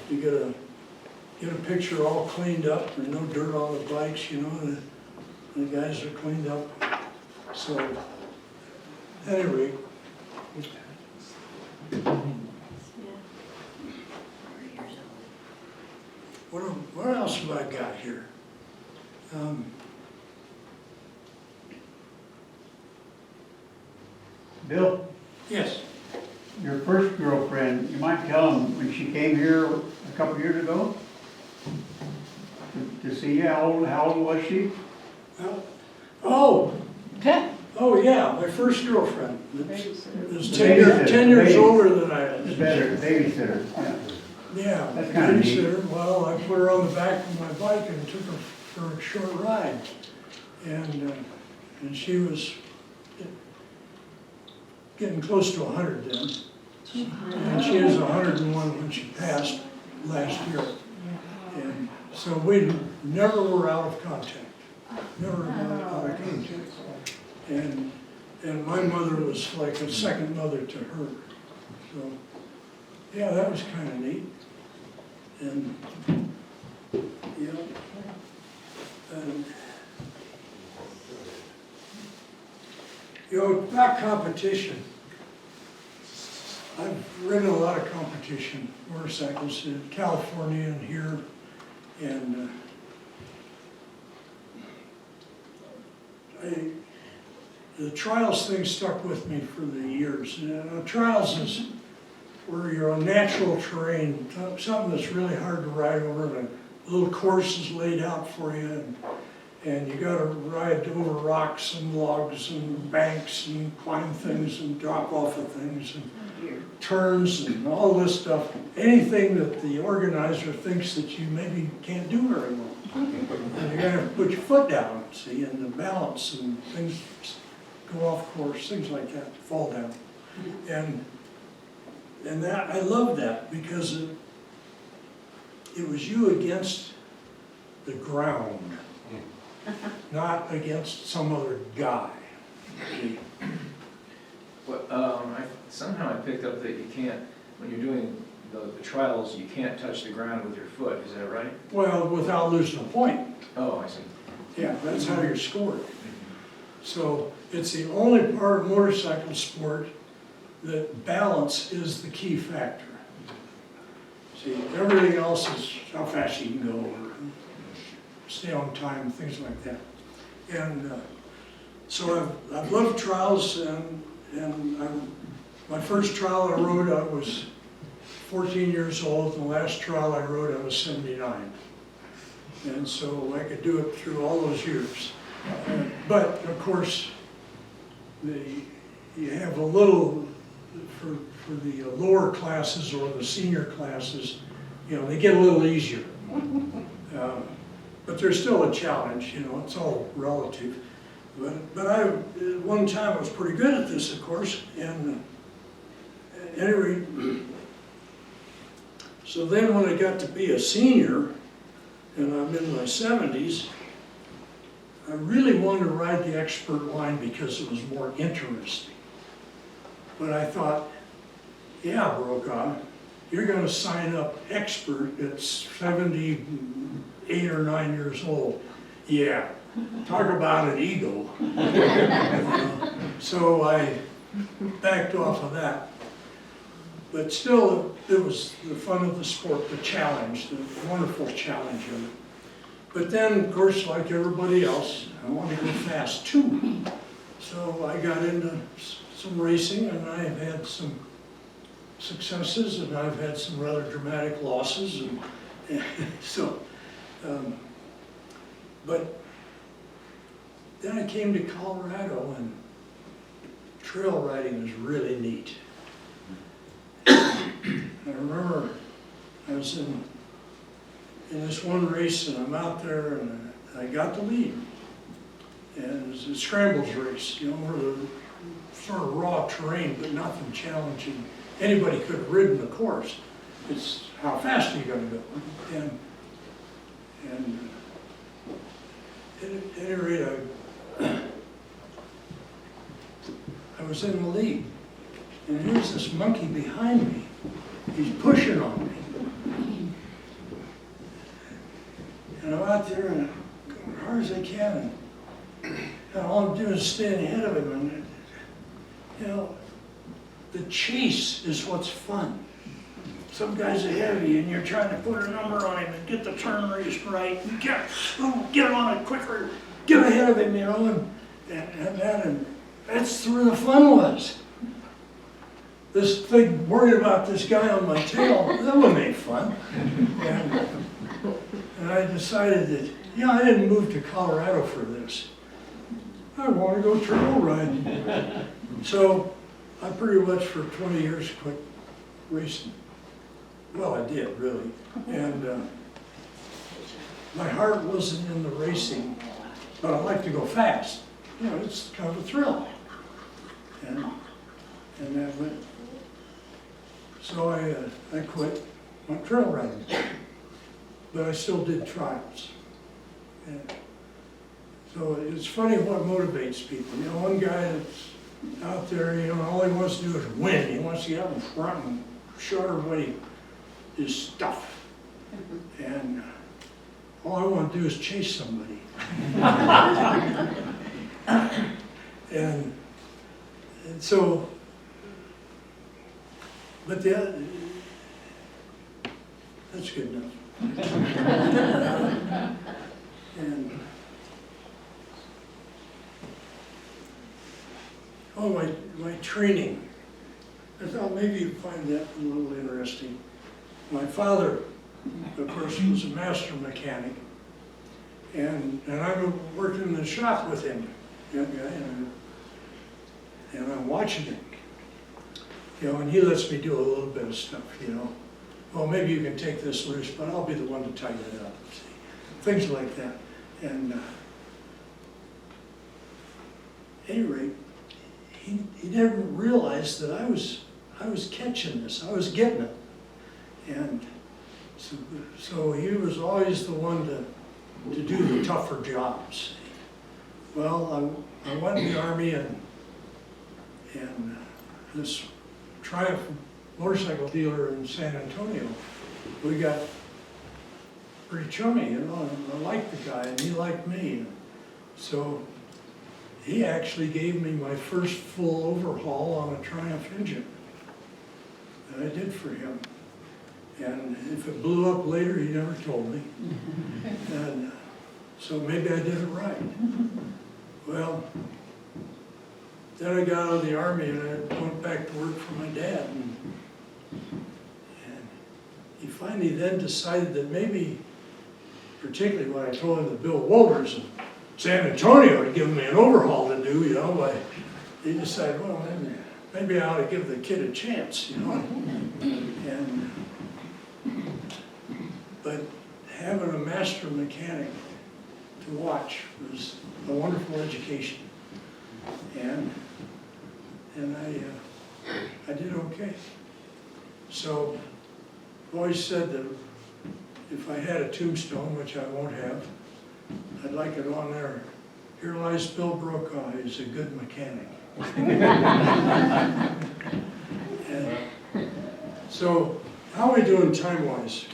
You get a picture all cleaned up, there's no dirt on the bikes, you know, the guys are cleaned up. So, anyway. What else have I got here? Bill, Yes. your first girlfriend, you might tell them when she came here a couple years ago to see you, how old was she? Well, Oh, Okay. oh yeah, my first girlfriend. Was Babysitter. 10 years Baby. older than I It's was. better, babysitter, yeah. Yeah, That's kinda neat. babysitter. Well, I put her on the back of my bike and took her for a short ride. And she was getting close to 100 then. And she was 101 when she passed last year. And so we never were out of contact. Never were out of contact. And my mother was like a second mother to her. So, yeah, that was kind of neat. And, you know, about competition. I've ridden a lot of competition motorcycles in California and here, and the trials thing stuck with me for the years. And trials is where you're on natural terrain, something that's really hard to ride over, and a little course is laid out for you, and you gotta ride over rocks and logs and banks and climb things and drop off of things and turns and all this stuff. Anything that the organizer thinks that you maybe can't do very well. And you're gonna put your foot down, see, and the balance and things go off course, things like that, fall down. And that, I love that because it was you against the ground, not against some other guy. Well, somehow I picked up that you can't, when you're doing the trials, you can't touch the ground with your foot, is that right? Well, without losing a point. Oh, I see. Yeah, that's how you're scored. So it's the only part of motorcycle sport that balance is the key factor. See, everything else is how fast you can go, or stay on time, things like that. And so I've loved trials, and my first trial I rode, I was 14 years old, and the last trial I rode, I was 79. And so I could do it through all those years. But of course, you have a little, for the lower classes or the senior classes, you know, they get a little easier. But there's still a challenge, you know, it's all relative. But at one time I was pretty good at this, of course, and at any rate, so then when I got to be a senior, and I'm in my 70s, I really wanted to ride the expert line because it was more interesting. But I thought, yeah, Brokaw, you're going to sign up expert at 78 or 9 years old. Yeah, talk about an ego. So I backed off of that. But still, it was the fun of the sport, the challenge, the wonderful challenge of it. But then, of course, like everybody else, I wanted to go fast too. So I got into some racing, and I've had some successes, and I've had some rather dramatic losses. And so, but then I came to Colorado, and trail riding was really neat. I remember I was in this one race, and I'm out there, and I got the lead. And it was a scrambles race, you know, where the sort of raw terrain, but nothing challenging. Anybody could have ridden the course. It's how fast are you going to go? And at any rate, I was in the lead. And here's this monkey behind me. He's pushing on me. And I'm out there and I'm going as hard as I can. And all I'm doing is staying ahead of him. And, you know, the chase is what's fun. Some guy's ahead of you and you're trying to put a number on him and get the turn race right. And get him on it quicker. Get ahead of him, you know. And that's where the fun was. This thing, worried about this guy on my tail, that wouldn't make fun. And I decided that, yeah, I didn't move to Colorado for this. I want to go trail riding. So I pretty much for 20 years quit racing. Well, I did, really. And my heart wasn't in the racing, but I like to go fast. You know, it's kind of a thrill. And that went. So I quit, went trail riding. But I still did trials. And so it's funny what motivates people. You know, one guy that's out there, you know, all he wants to do is win. He wants to get out in front and show everybody his stuff. And all I want to do is chase somebody. and so, but that's good enough. And my training, I thought maybe you'd find that a little interesting. My father, of course, was a master mechanic, and I worked in the shop with him, and I'm watching him, you know, and he lets me do a little bit of stuff, you know. Well, maybe you can take this loose, but I'll be the one to tighten it up, see? Things like that. And at any rate, he never realized that I was catching this, I was getting it. And so he was always the one to do the tougher jobs. Well, I went in the Army, and this Triumph motorcycle dealer in San Antonio, we got pretty chummy, you know, and I liked the guy and he liked me. So he actually gave me my first full overhaul on a Triumph engine that I did for him. And if it blew up later, he never told me. And so maybe I did it right. Well, then I got out of the Army and I went back to work for my dad. And he finally then decided that maybe, particularly when I told him that Bill Wolters in San Antonio had given me an overhaul to do, you know, he decided, well, maybe I ought to give the kid a chance, you know. But having a master mechanic to watch was a wonderful education. And I did okay. So I've always said that if I had a tombstone, which I won't have, I'd like it on there, here lies Bill Brokaw, he's a good mechanic. And so, how are we doing time-wise?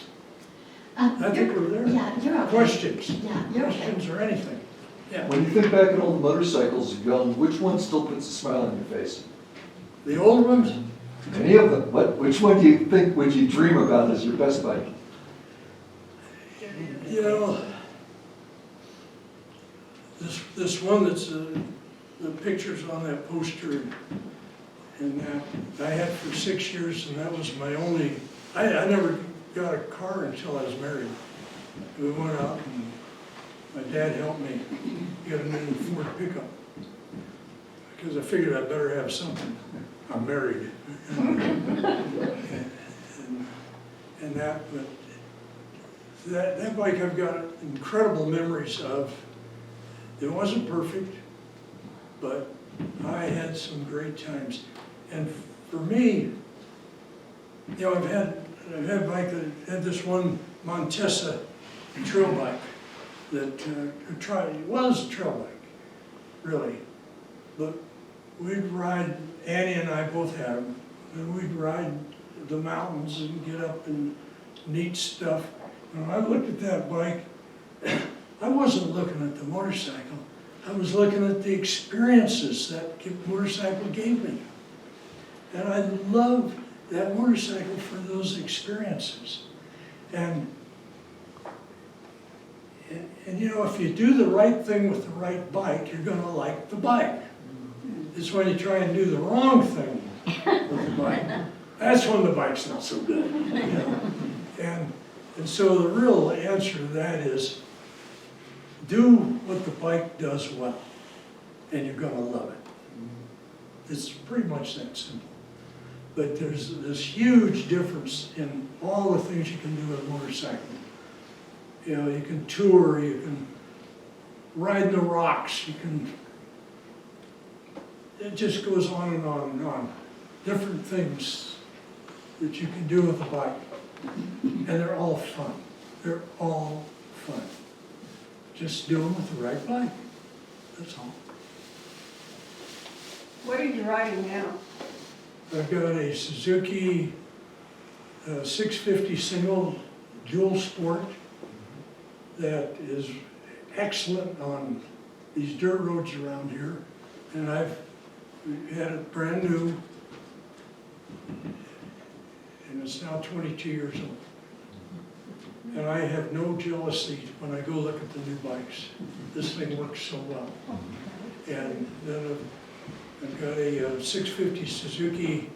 I think we're there. Yeah, you're okay. Questions? Yeah, you're okay. Questions or anything? Yeah. When you think back at all the motorcycles you owned, which one still puts a smile on your face? The old ones? Any of them? Which one do you think, would you dream about as your best bike? You know, this one that's the pictures on that poster, and that I had for 6 years, and that was my only. I never got a car until I was married. We went out, and my dad helped me get a new Ford pickup because I figured I better have something. I'm married, and that bike I've got incredible memories of. It wasn't perfect, but I had some great times. And for me, you know, I've had a bike that had this one Montesa trail bike that was a trail bike, really. But we'd ride, Annie and I both had them, and we'd ride the mountains and get up and neat stuff. When I looked at that bike, I wasn't looking at the motorcycle. I was looking at the experiences that motorcycle gave me. And I loved that motorcycle for those experiences. And you know, if you do the right thing with the right bike, you're going to like the bike. It's when you try and do the wrong thing with the bike, that's when the bike's not so good. You know? And so the real answer to that is, do what the bike does well. and you're gonna love it. It's pretty much that simple. But there's this huge difference in all the things you can do with a motorcycle. You know, you can tour, you can ride in the rocks, you can, it just goes on and on and on. Different things that you can do with a bike. And they're all fun. They're all fun. Just do them with the right bike. That's all. What are you riding now? I've got a Suzuki 650 single dual sport that is excellent on these dirt roads around here. And I've had it brand new, and it's now 22 years old. And I have no jealousy when I go look at the new bikes. This thing works so well. And then I've got a 650 Suzuki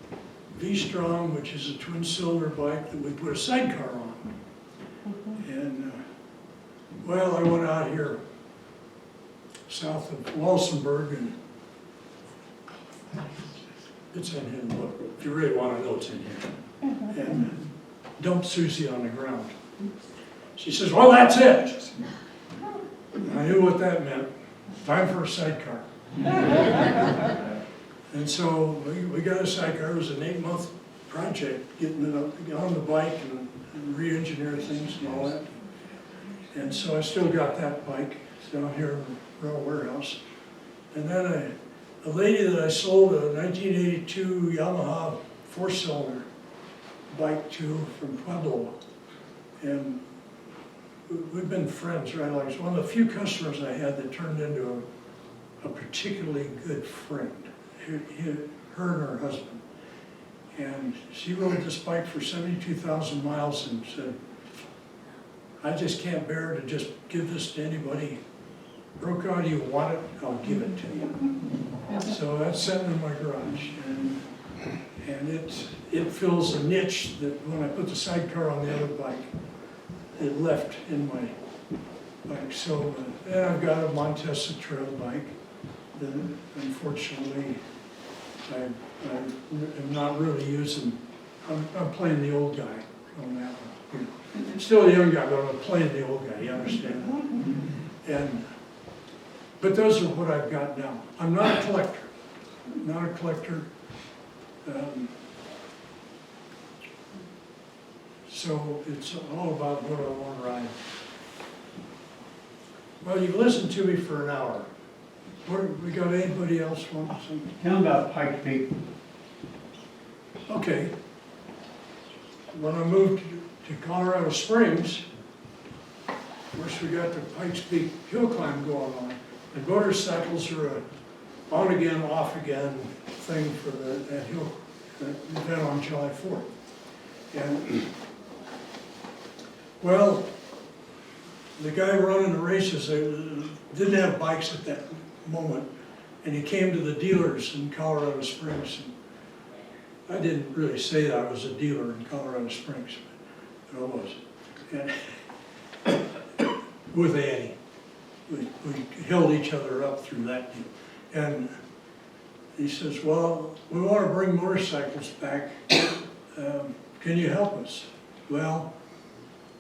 V-Strom, which is a twin-cylinder bike that we put a sidecar on. And, well, I went out here south of Walsenburg, and it's in here, look, if you really want to know, it's in here. And dumped Susie on the ground. She says, well, that's it. And I knew what that meant. Time for a sidecar. And so we got a sidecar. It was an 8-month project, getting it up on the bike and re-engineer things and all that. And so I still got that bike. It's down here in the rail warehouse. And then a lady that I sold a 1982 Yamaha 4-cylinder bike to from Pueblo. And we've been friends, right? Like, it's one of the few customers I had that turned into a particularly good friend. Her and her husband. And she rode this bike for 72,000 miles and said, I just can't bear to just give this to anybody. Brokaw, do you want it? I'll give it to you. So that's sitting in my garage. And it fills a niche that when I put the sidecar on the other bike, it left in my bike. So, and I've got a Montesa trail bike that unfortunately I am not really using. I'm playing the old guy on that one. I'm still a young guy, but I'm playing the old guy, you understand that? But those are what I've got now. I'm not a collector. Not a collector. So it's all about what I want to ride. Well, you've listened to me for an hour. We got anybody else want something? Tell them about Pikes Peak. Okay. When I moved to Colorado Springs, of course we got the Pikes Peak hill climb going on. The motorcycles are a on again, off again thing for that hill event on July 4th. And well, the guy running the races didn't have bikes at that moment, and he came to the dealers in Colorado Springs. And I didn't really say that I was a dealer in Colorado Springs, but I was. And with Annie. We held each other up through that deal. And he says, well, we want to bring motorcycles back. Can you help us? Well,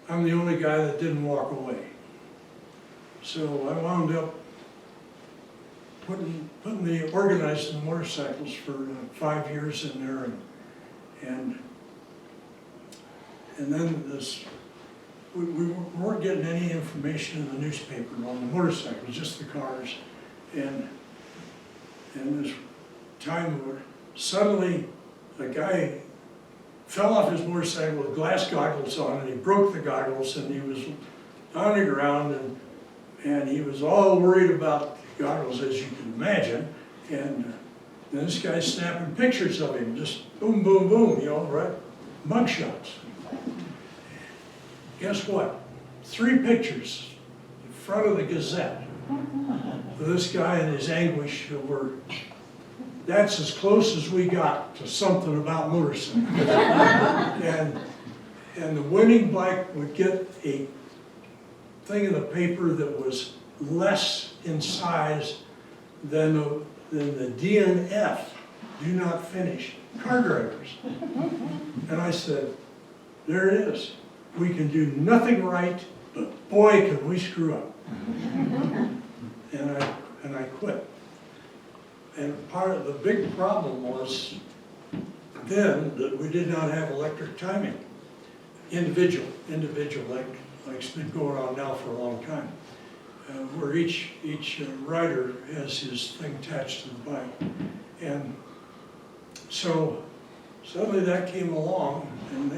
I'm the only guy that didn't walk away. So I wound up organizing the motorcycles for 5 years in there, and then this, we weren't getting any information in the newspaper on the motorcycles, just the cars, and this time where suddenly a guy fell off his motorcycle with glass goggles on, and he broke the goggles, and he was on the ground, and he was all worried about the goggles, as you can imagine. And then this guy's snapping pictures of him, just boom, boom, boom, you know, right? Mug shots. Guess what? 3 pictures in front of the Gazette of this guy in his anguish over. That's as close as we got to something about motorcycles. and the winning bike would get a thing in the paper that was less in size then the DNF, do not finish, car drivers. And I said, there it is. We can do nothing right, but boy, can we screw up. And I quit. And part of the big problem was then that we did not have electric timing. Individual, like it's been going on now for a long time. Where each rider has his thing attached to the bike. And so suddenly that came along, and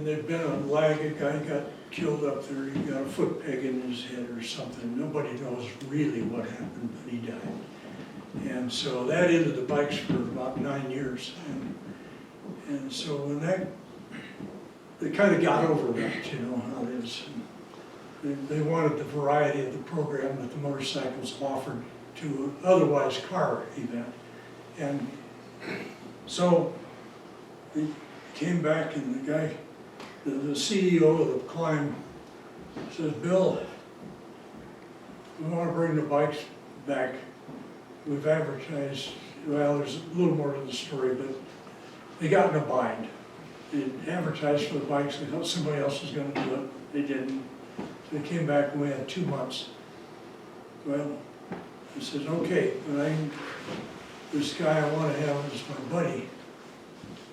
there'd been a lag. A guy got killed up there. He got a foot peg in his head or something. Nobody knows really what happened, but he died. And so that ended the bikes for about 9 years. And so when they kind of got over that, you know how it is. They wanted the variety of the program that the motorcycles offered to an otherwise car event. And so they came back, and the guy, the CEO of the climb, says, Bill, we want to bring the bikes back. We've advertised, well, there's a little more to the story, but they got in a bind. They advertised for the bikes, they thought somebody else was going to do it. They didn't. They came back and we had 2 months. Well, he says, okay, but this guy I want to have as my buddy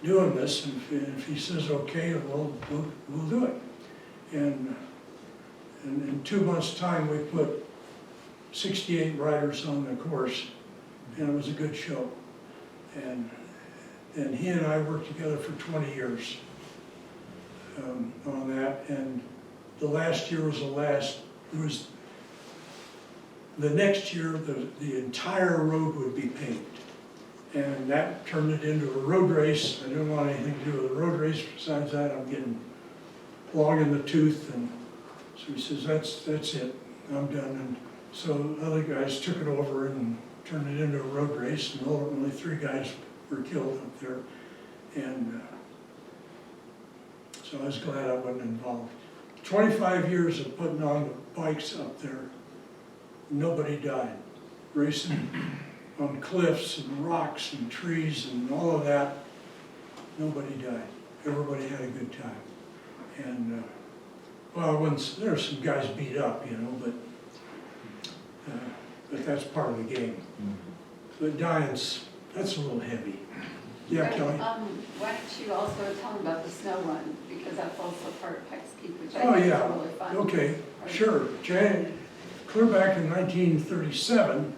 doing this, and if he says okay, we'll do it. And in 2 months' time, we put 68 riders on the course, and it was a good show. And he and I worked together for 20 years on that, and the last year was the next year, the entire road would be paved. And that turned it into a road race. I didn't want anything to do with a road race. Besides that, I'm getting long in the tooth. And so he says, that's it, I'm done. And so other guys took it over and turned it into a road race. And ultimately 3 guys were killed up there. And so I was glad I wasn't involved. 25 years of putting on the bikes up there, nobody died. Racing on cliffs and rocks and trees and all of that, nobody died. Everybody had a good time. And, well, there were some guys beat up, you know, but that's part of the game. But dying's, that's a little heavy. Yeah, Kelly? Why don't you also tell them about the snow run, because that's also part of Pikes Peak, which Oh, I think is yeah. really fun. Okay, sure. Clear back in 1937,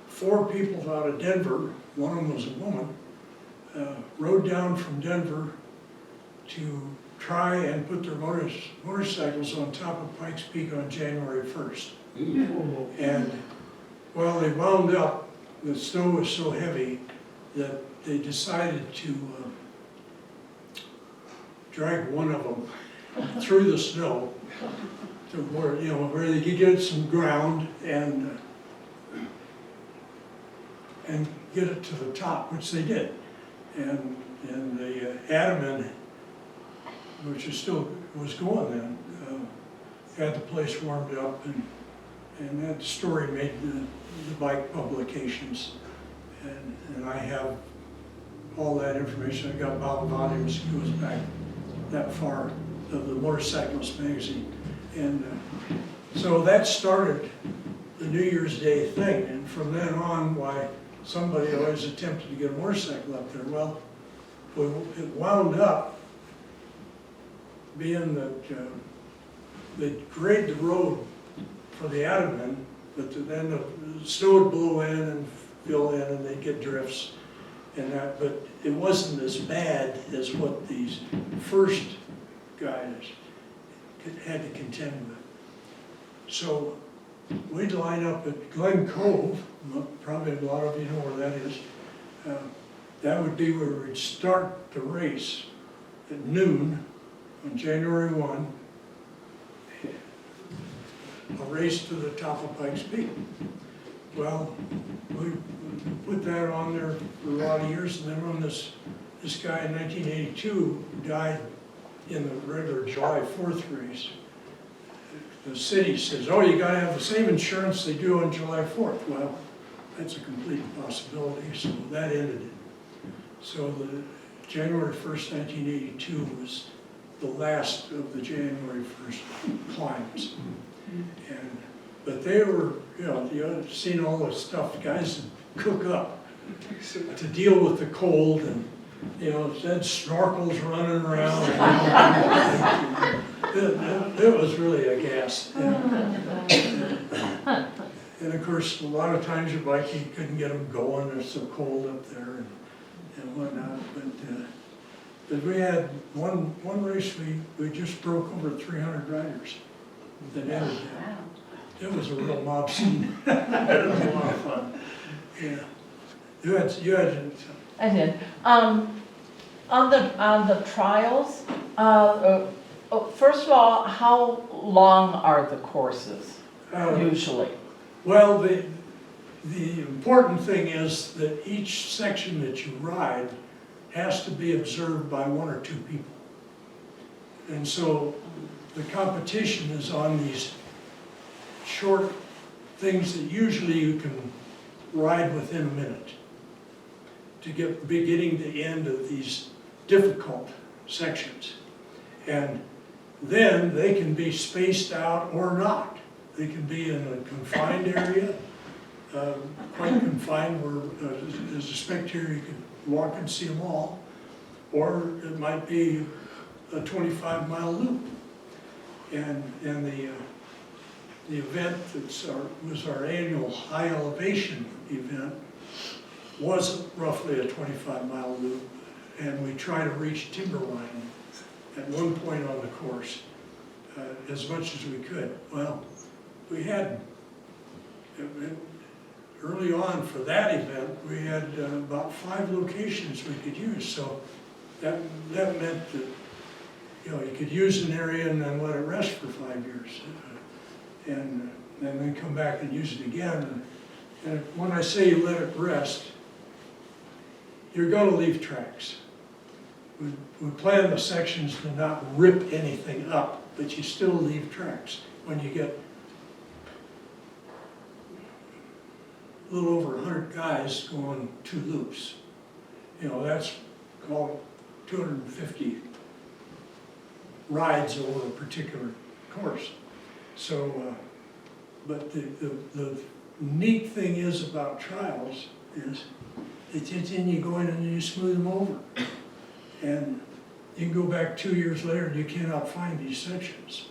4 people out of Denver, one of them was a woman, rode down from Denver to try and put their motorcycles on top of Pikes Peak on January 1st. And, well, they wound up, the snow was so heavy that they decided to drag one of them through the snow to where, you know, where they could get some ground and get it to the top, which they did. And the Adaman, which is still was going then, had the place warmed up, and that story made the bike publications. And I have all that information. I got about volumes, it goes back that far, of the Motorcyclist magazine. And so that started the New Year's Day thing. And from then on, why somebody always attempted to get a motorcycle up there. Well, it wound up being that they'd grade the road for the Adaman, but then the snow would blow in and fill in, and they'd get drifts and that, but it wasn't as bad as what these first guys had to contend with. So we'd line up at Glen Cove, probably a lot of you know where that is. That would be where we'd start the race at noon on January 1, a race to the top of Pikes Peak. Well, we put that on there for a lot of years, and then when this guy in 1982 died in the regular July 4th race, the city says, oh, you gotta have the same insurance they do on July 4th. Well, that's a complete impossibility, so that ended it. So the January 1st, 1982 was the last of the January 1st climbs. But they were, you know, you've seen all the stuff guys cook up to deal with the cold, and, you know, had snorkels running around. It was really a gas. And of course, a lot of times your bike, you couldn't get them going, it's so cold up there and whatnot. But we had one race, we just broke over 300 riders that entered that. It was a real mob scene. It was a lot of fun. Yeah. You had I did. On the trials, first of all, how long are the courses usually? Well, the important thing is that each section that you ride has to be observed by 1 or 2 people. And so the competition is on these short things that usually you can ride within a minute to get beginning to end of these difficult sections. And then they can be spaced out or not. They can be in a confined area, quite confined where as a spectator you can walk and see them all, or it might be a 25-mile loop. And the event was our annual high elevation event was roughly a 25-mile loop, and we try to reach timberline at one point on the course as much as we could. Well, we had, early on for that event, we had about 5 locations we could use, so that meant that, you know, you could use an area and then let it rest for 5 years. And then come back and use it again. And when I say you let it rest, you're going to leave tracks. We plan the sections to not rip anything up, but you still leave tracks. When you get a little over 100 guys going 2 loops, you know, that's called 250 rides over a particular course. So, but the neat thing is about trials is then you go in and you smooth them over. And you can go back 2 years later and you cannot find these sections.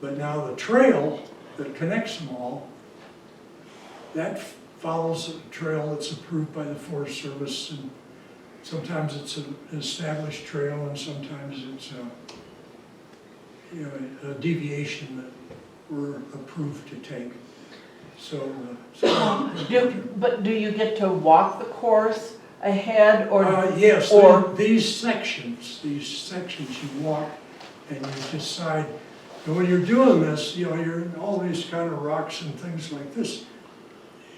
But now the trail that connects them all, that follows a trail that's approved by the Forest Service, and sometimes it's an established trail and sometimes it's a deviation that we're approved to take. So, But do you get to walk the course ahead, or? yes, or these sections you walk and you decide. And when you're doing this, you know, you're in all these kind of rocks and things like this.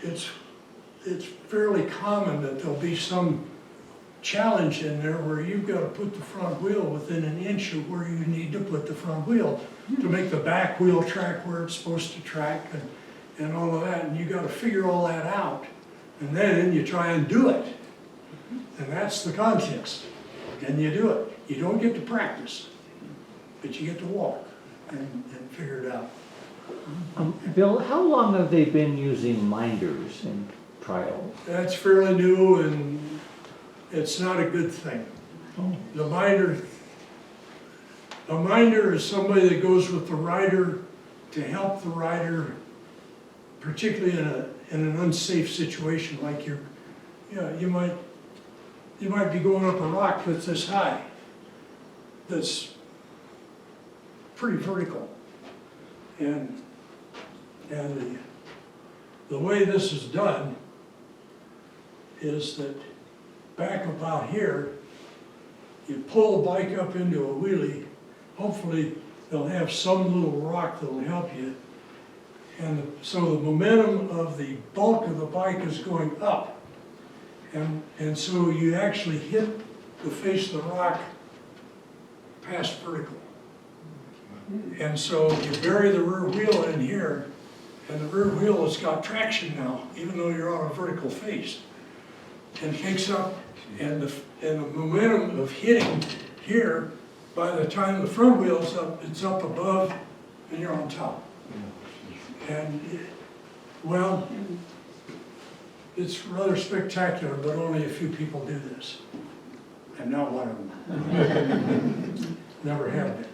It's fairly common that there'll be some challenge in there where you've got to put the front wheel within an inch of where you need to put the front wheel to make the back wheel track where it's supposed to track and all of that. And you got to figure all that out. And then you try and do it. And that's the contest. And you do it. You don't get to practice, but you get to walk and figure it out. Bill, how long have they been using minders in trials? That's fairly new, and it's not a good thing. A minder is somebody that goes with the rider to help the rider, particularly in an unsafe situation, like you might be going up a rock that's this high, that's pretty vertical, and the way this is done is that back about here, you pull the bike up into a wheelie. Hopefully they'll have some little rock that'll help you, and so the momentum of the bulk of the bike is going up, and so you actually hit the face of the rock past vertical. And so you bury the rear wheel in here, and the rear wheel has got traction now, even though you're on a vertical face. And kicks up, and the momentum of hitting here, by the time the front wheel's up, it's up above, and you're on top. And, well, it's rather spectacular, but only a few people do this. I'm not one of them. Never have been.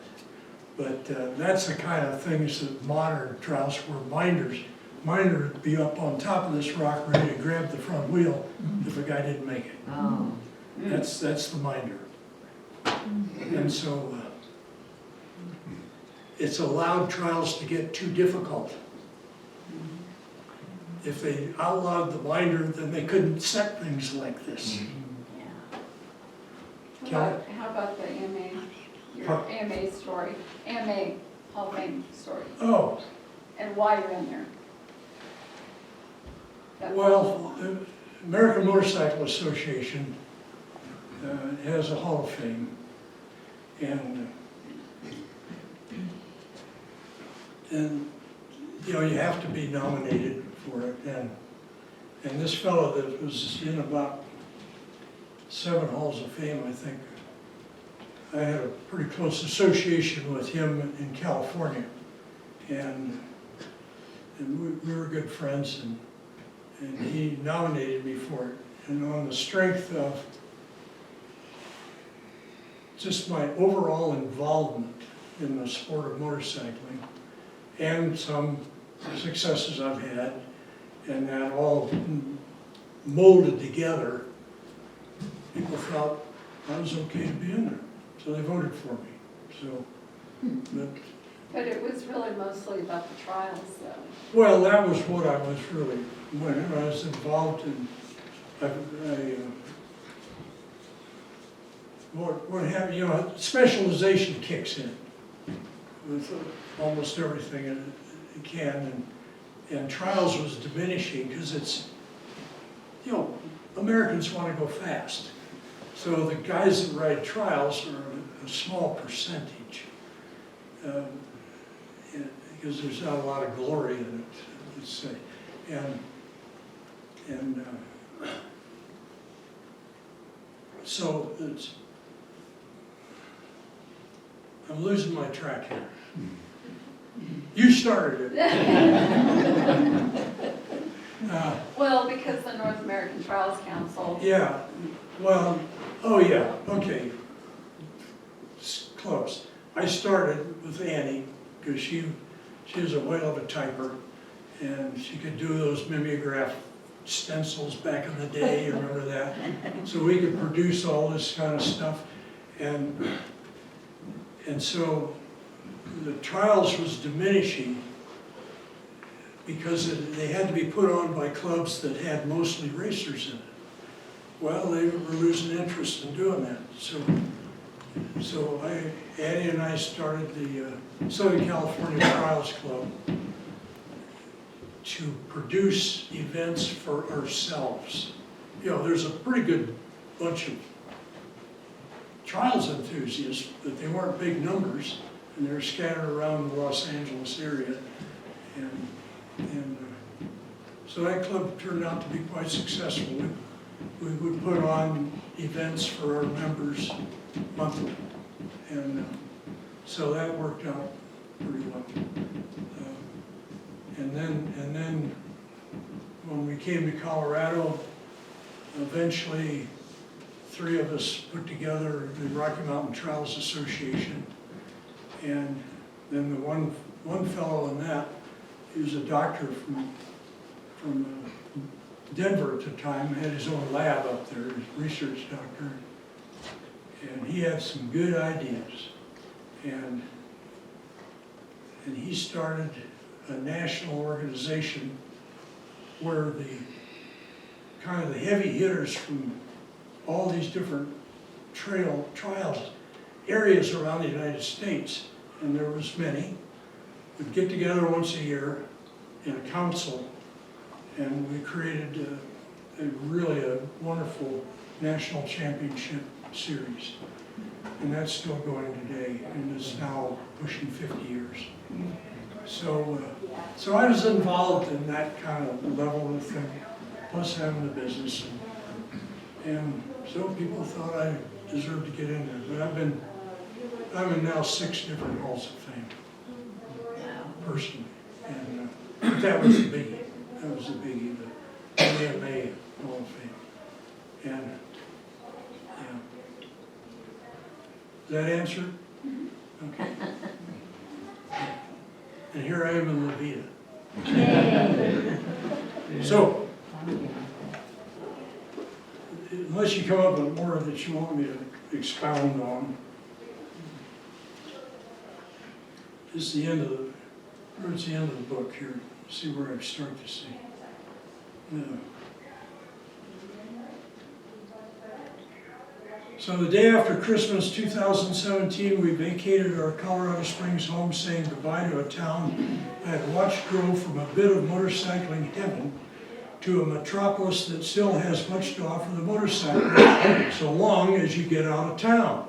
But that's the kind of things that modern trials were minders would be up on top of this rock ready to grab the front wheel if a guy didn't make it. Oh. That's the minder. And so it's allowed trials to get too difficult. If they outlawed the minder, then they couldn't set things like this. How about the AMA, your Huh? AMA story, AMA Hall of Fame story, Oh, and why you're in there? That well, the American Motorcycle Association has a Hall of Fame. And you know, you have to be nominated for it. And this fellow that was in about 7 Halls of Fame, I think, I had a pretty close association with him in California. And we were good friends, and he nominated me for it. And on the strength of just my overall involvement in the sport of motorcycling and some successes I've had, and that all molded together, people felt I was okay to be in there. So they voted for me. So, But it was really mostly about the trials, though. well, that was what I was really, when I was involved in, what happened, you know, specialization kicks in with almost everything it can, and trials was diminishing because it's, you know, Americans want to go fast. So the guys that ride trials are a small percentage, because there's not a lot of glory in it, let's say. So it's, I'm losing my track here. You started it. Well, because the North American Trials Council, Yeah, well, oh yeah, okay. It's close. I started with Annie, because she was a whale of a typer, and she could do those mimeograph stencils back in the day, you remember that? So we could produce all this kind of stuff, and so the trials was diminishing because they had to be put on by clubs that had mostly racers in it. Well, they were losing interest in doing that. So Annie and I started the Southern California Trials Club to produce events for ourselves. You know, there's a pretty good bunch of trials enthusiasts, but they weren't big numbers, and they're scattered around the Los Angeles area. And so that club turned out to be quite successful. We would put on events for our members monthly, and so that worked out pretty well. And then when we came to Colorado, eventually 3 of us put together the Rocky Mountain Trials Association, and then the one fellow in that, he was a doctor from Denver at the time, had his own lab up there, his research doctor, and he had some good ideas. And he started a national organization where the kind of the heavy hitters from all these different trials areas around the United States, and there was many, would get together once a year in a council, and we created really a wonderful national championship series. And that's still going today, and is now pushing 50 years. So I was involved in that kind of level of thing, plus having the business. And so people thought I deserved to get in there. But I'm in now 6 different halls of fame, personally. And but that was the biggie. That was the biggie, the AMA Hall of Fame. And yeah. Does that answer? Okay. And here I am in Levita. So, unless you come up with more that you want me to expound on, this is the end of towards the end of the book here. See where I start to see. So the day after Christmas 2017, we vacated our Colorado Springs home, saying goodbye to a town I had watched grow from a bit of motorcycling heaven to a metropolis that still has much to offer the motorcyclist, so long as you get out of town.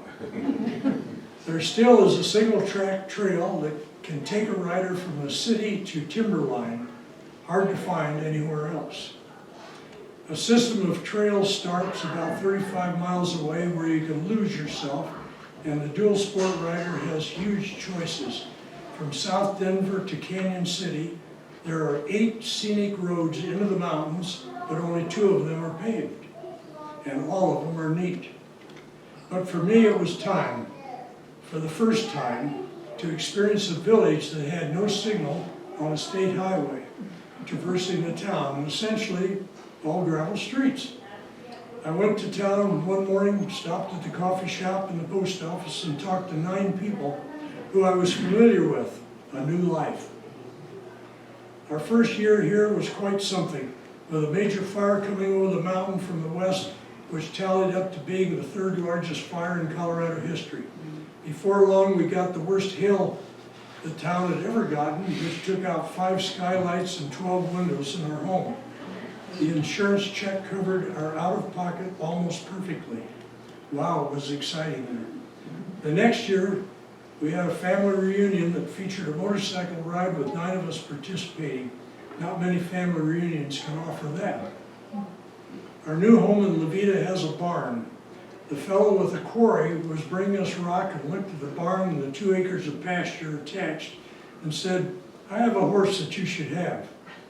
There still is a single-track trail that can take a rider from the city to Timberline, hard to find anywhere else. A system of trails starts about 35 miles away where you can lose yourself, and the dual sport rider has huge choices. From South Denver to Canyon City, there are 8 scenic roads into the mountains, but only 2 of them are paved, and all of them are neat. But for me, it was time, for the first time, to experience a village that had no signal on a state highway, traversing the town, and essentially all gravel streets. I went to town one morning, stopped at the coffee shop and the post office, and talked to 9 people who I was familiar with. A new life. Our first year here was quite something, with a major fire coming over the mountain from the west, which tallied up to being the 3rd largest fire in Colorado history. Before long, we got the worst hail the town had ever gotten, which took out 5 skylights and 12 windows in our home. The insurance check covered our out-of-pocket almost perfectly. Wow, it was exciting there. The next year, we had a family reunion that featured a motorcycle ride with 9 of us participating. Not many family reunions can offer that. Our new home in Levita has a barn. The fellow with the quarry was bringing us rock and looked at the barn and the 2 acres of pasture attached and said, "I have a horse that you should have."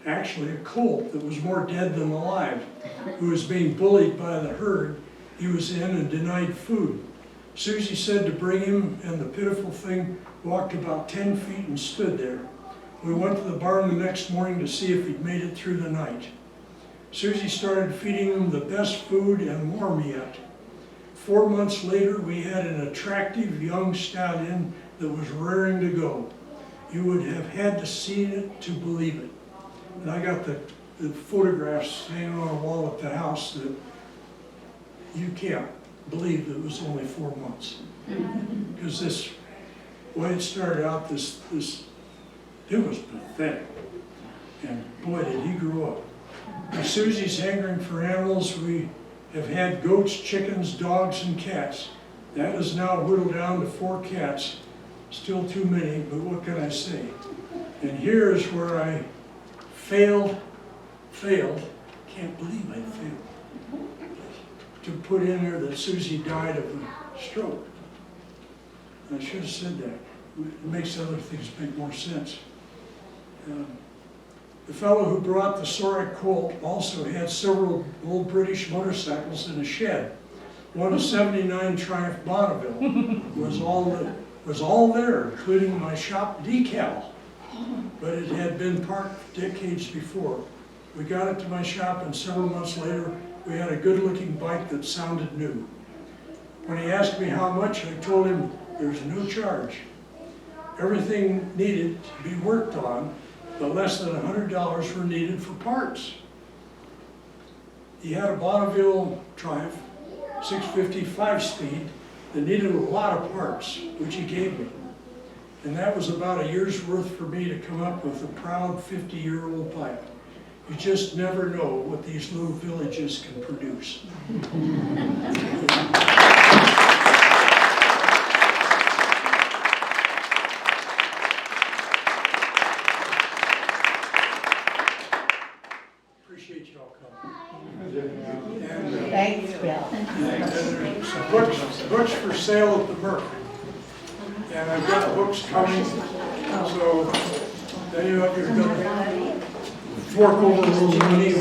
Actually, a colt that was more dead than alive, who was being bullied by the herd he was in and denied food. Susie said to bring him, and the pitiful thing walked about 10 feet and stood there. We went to the barn the next morning to see if he'd made it through the night. Susie started feeding him the best food and warm yet. 4 months later, we had an attractive young stallion that was raring to go. You would have had to see it to believe it. And I got the photographs hanging on a wall at the house that you can't believe that it was only 4 months. Because this, when it started out, it was pathetic. And boy, did he grow up. With Susie's hankering for animals, we have had goats, chickens, dogs, and cats. That is now whittled down to 4 cats. Still too many, but what can I say? And here is where I failed, can't believe I failed, to put in there that Susie died of a stroke. I should have said that. It makes other things make more sense. The fellow who brought the Soric colt also had several old British motorcycles in a shed. One, a '79 Triumph Bonneville, was all there, including my shop decal. But it had been parked decades before. We got it to my shop, and several months later, we had a good-looking bike that sounded new. When he asked me how much, I told him there's no charge. Everything needed to be worked on, but less than $100 were needed for parts. He had a Bonneville Triumph 650 5-speed that needed a lot of parts, which he gave me. And that was about a year's worth for me to come up with a proud 50-year-old bike. You just never know what these little villages can produce. Bill. And there's some books for sale at the Merc. And I've got books coming, so if any of you are gonna fork over a little money.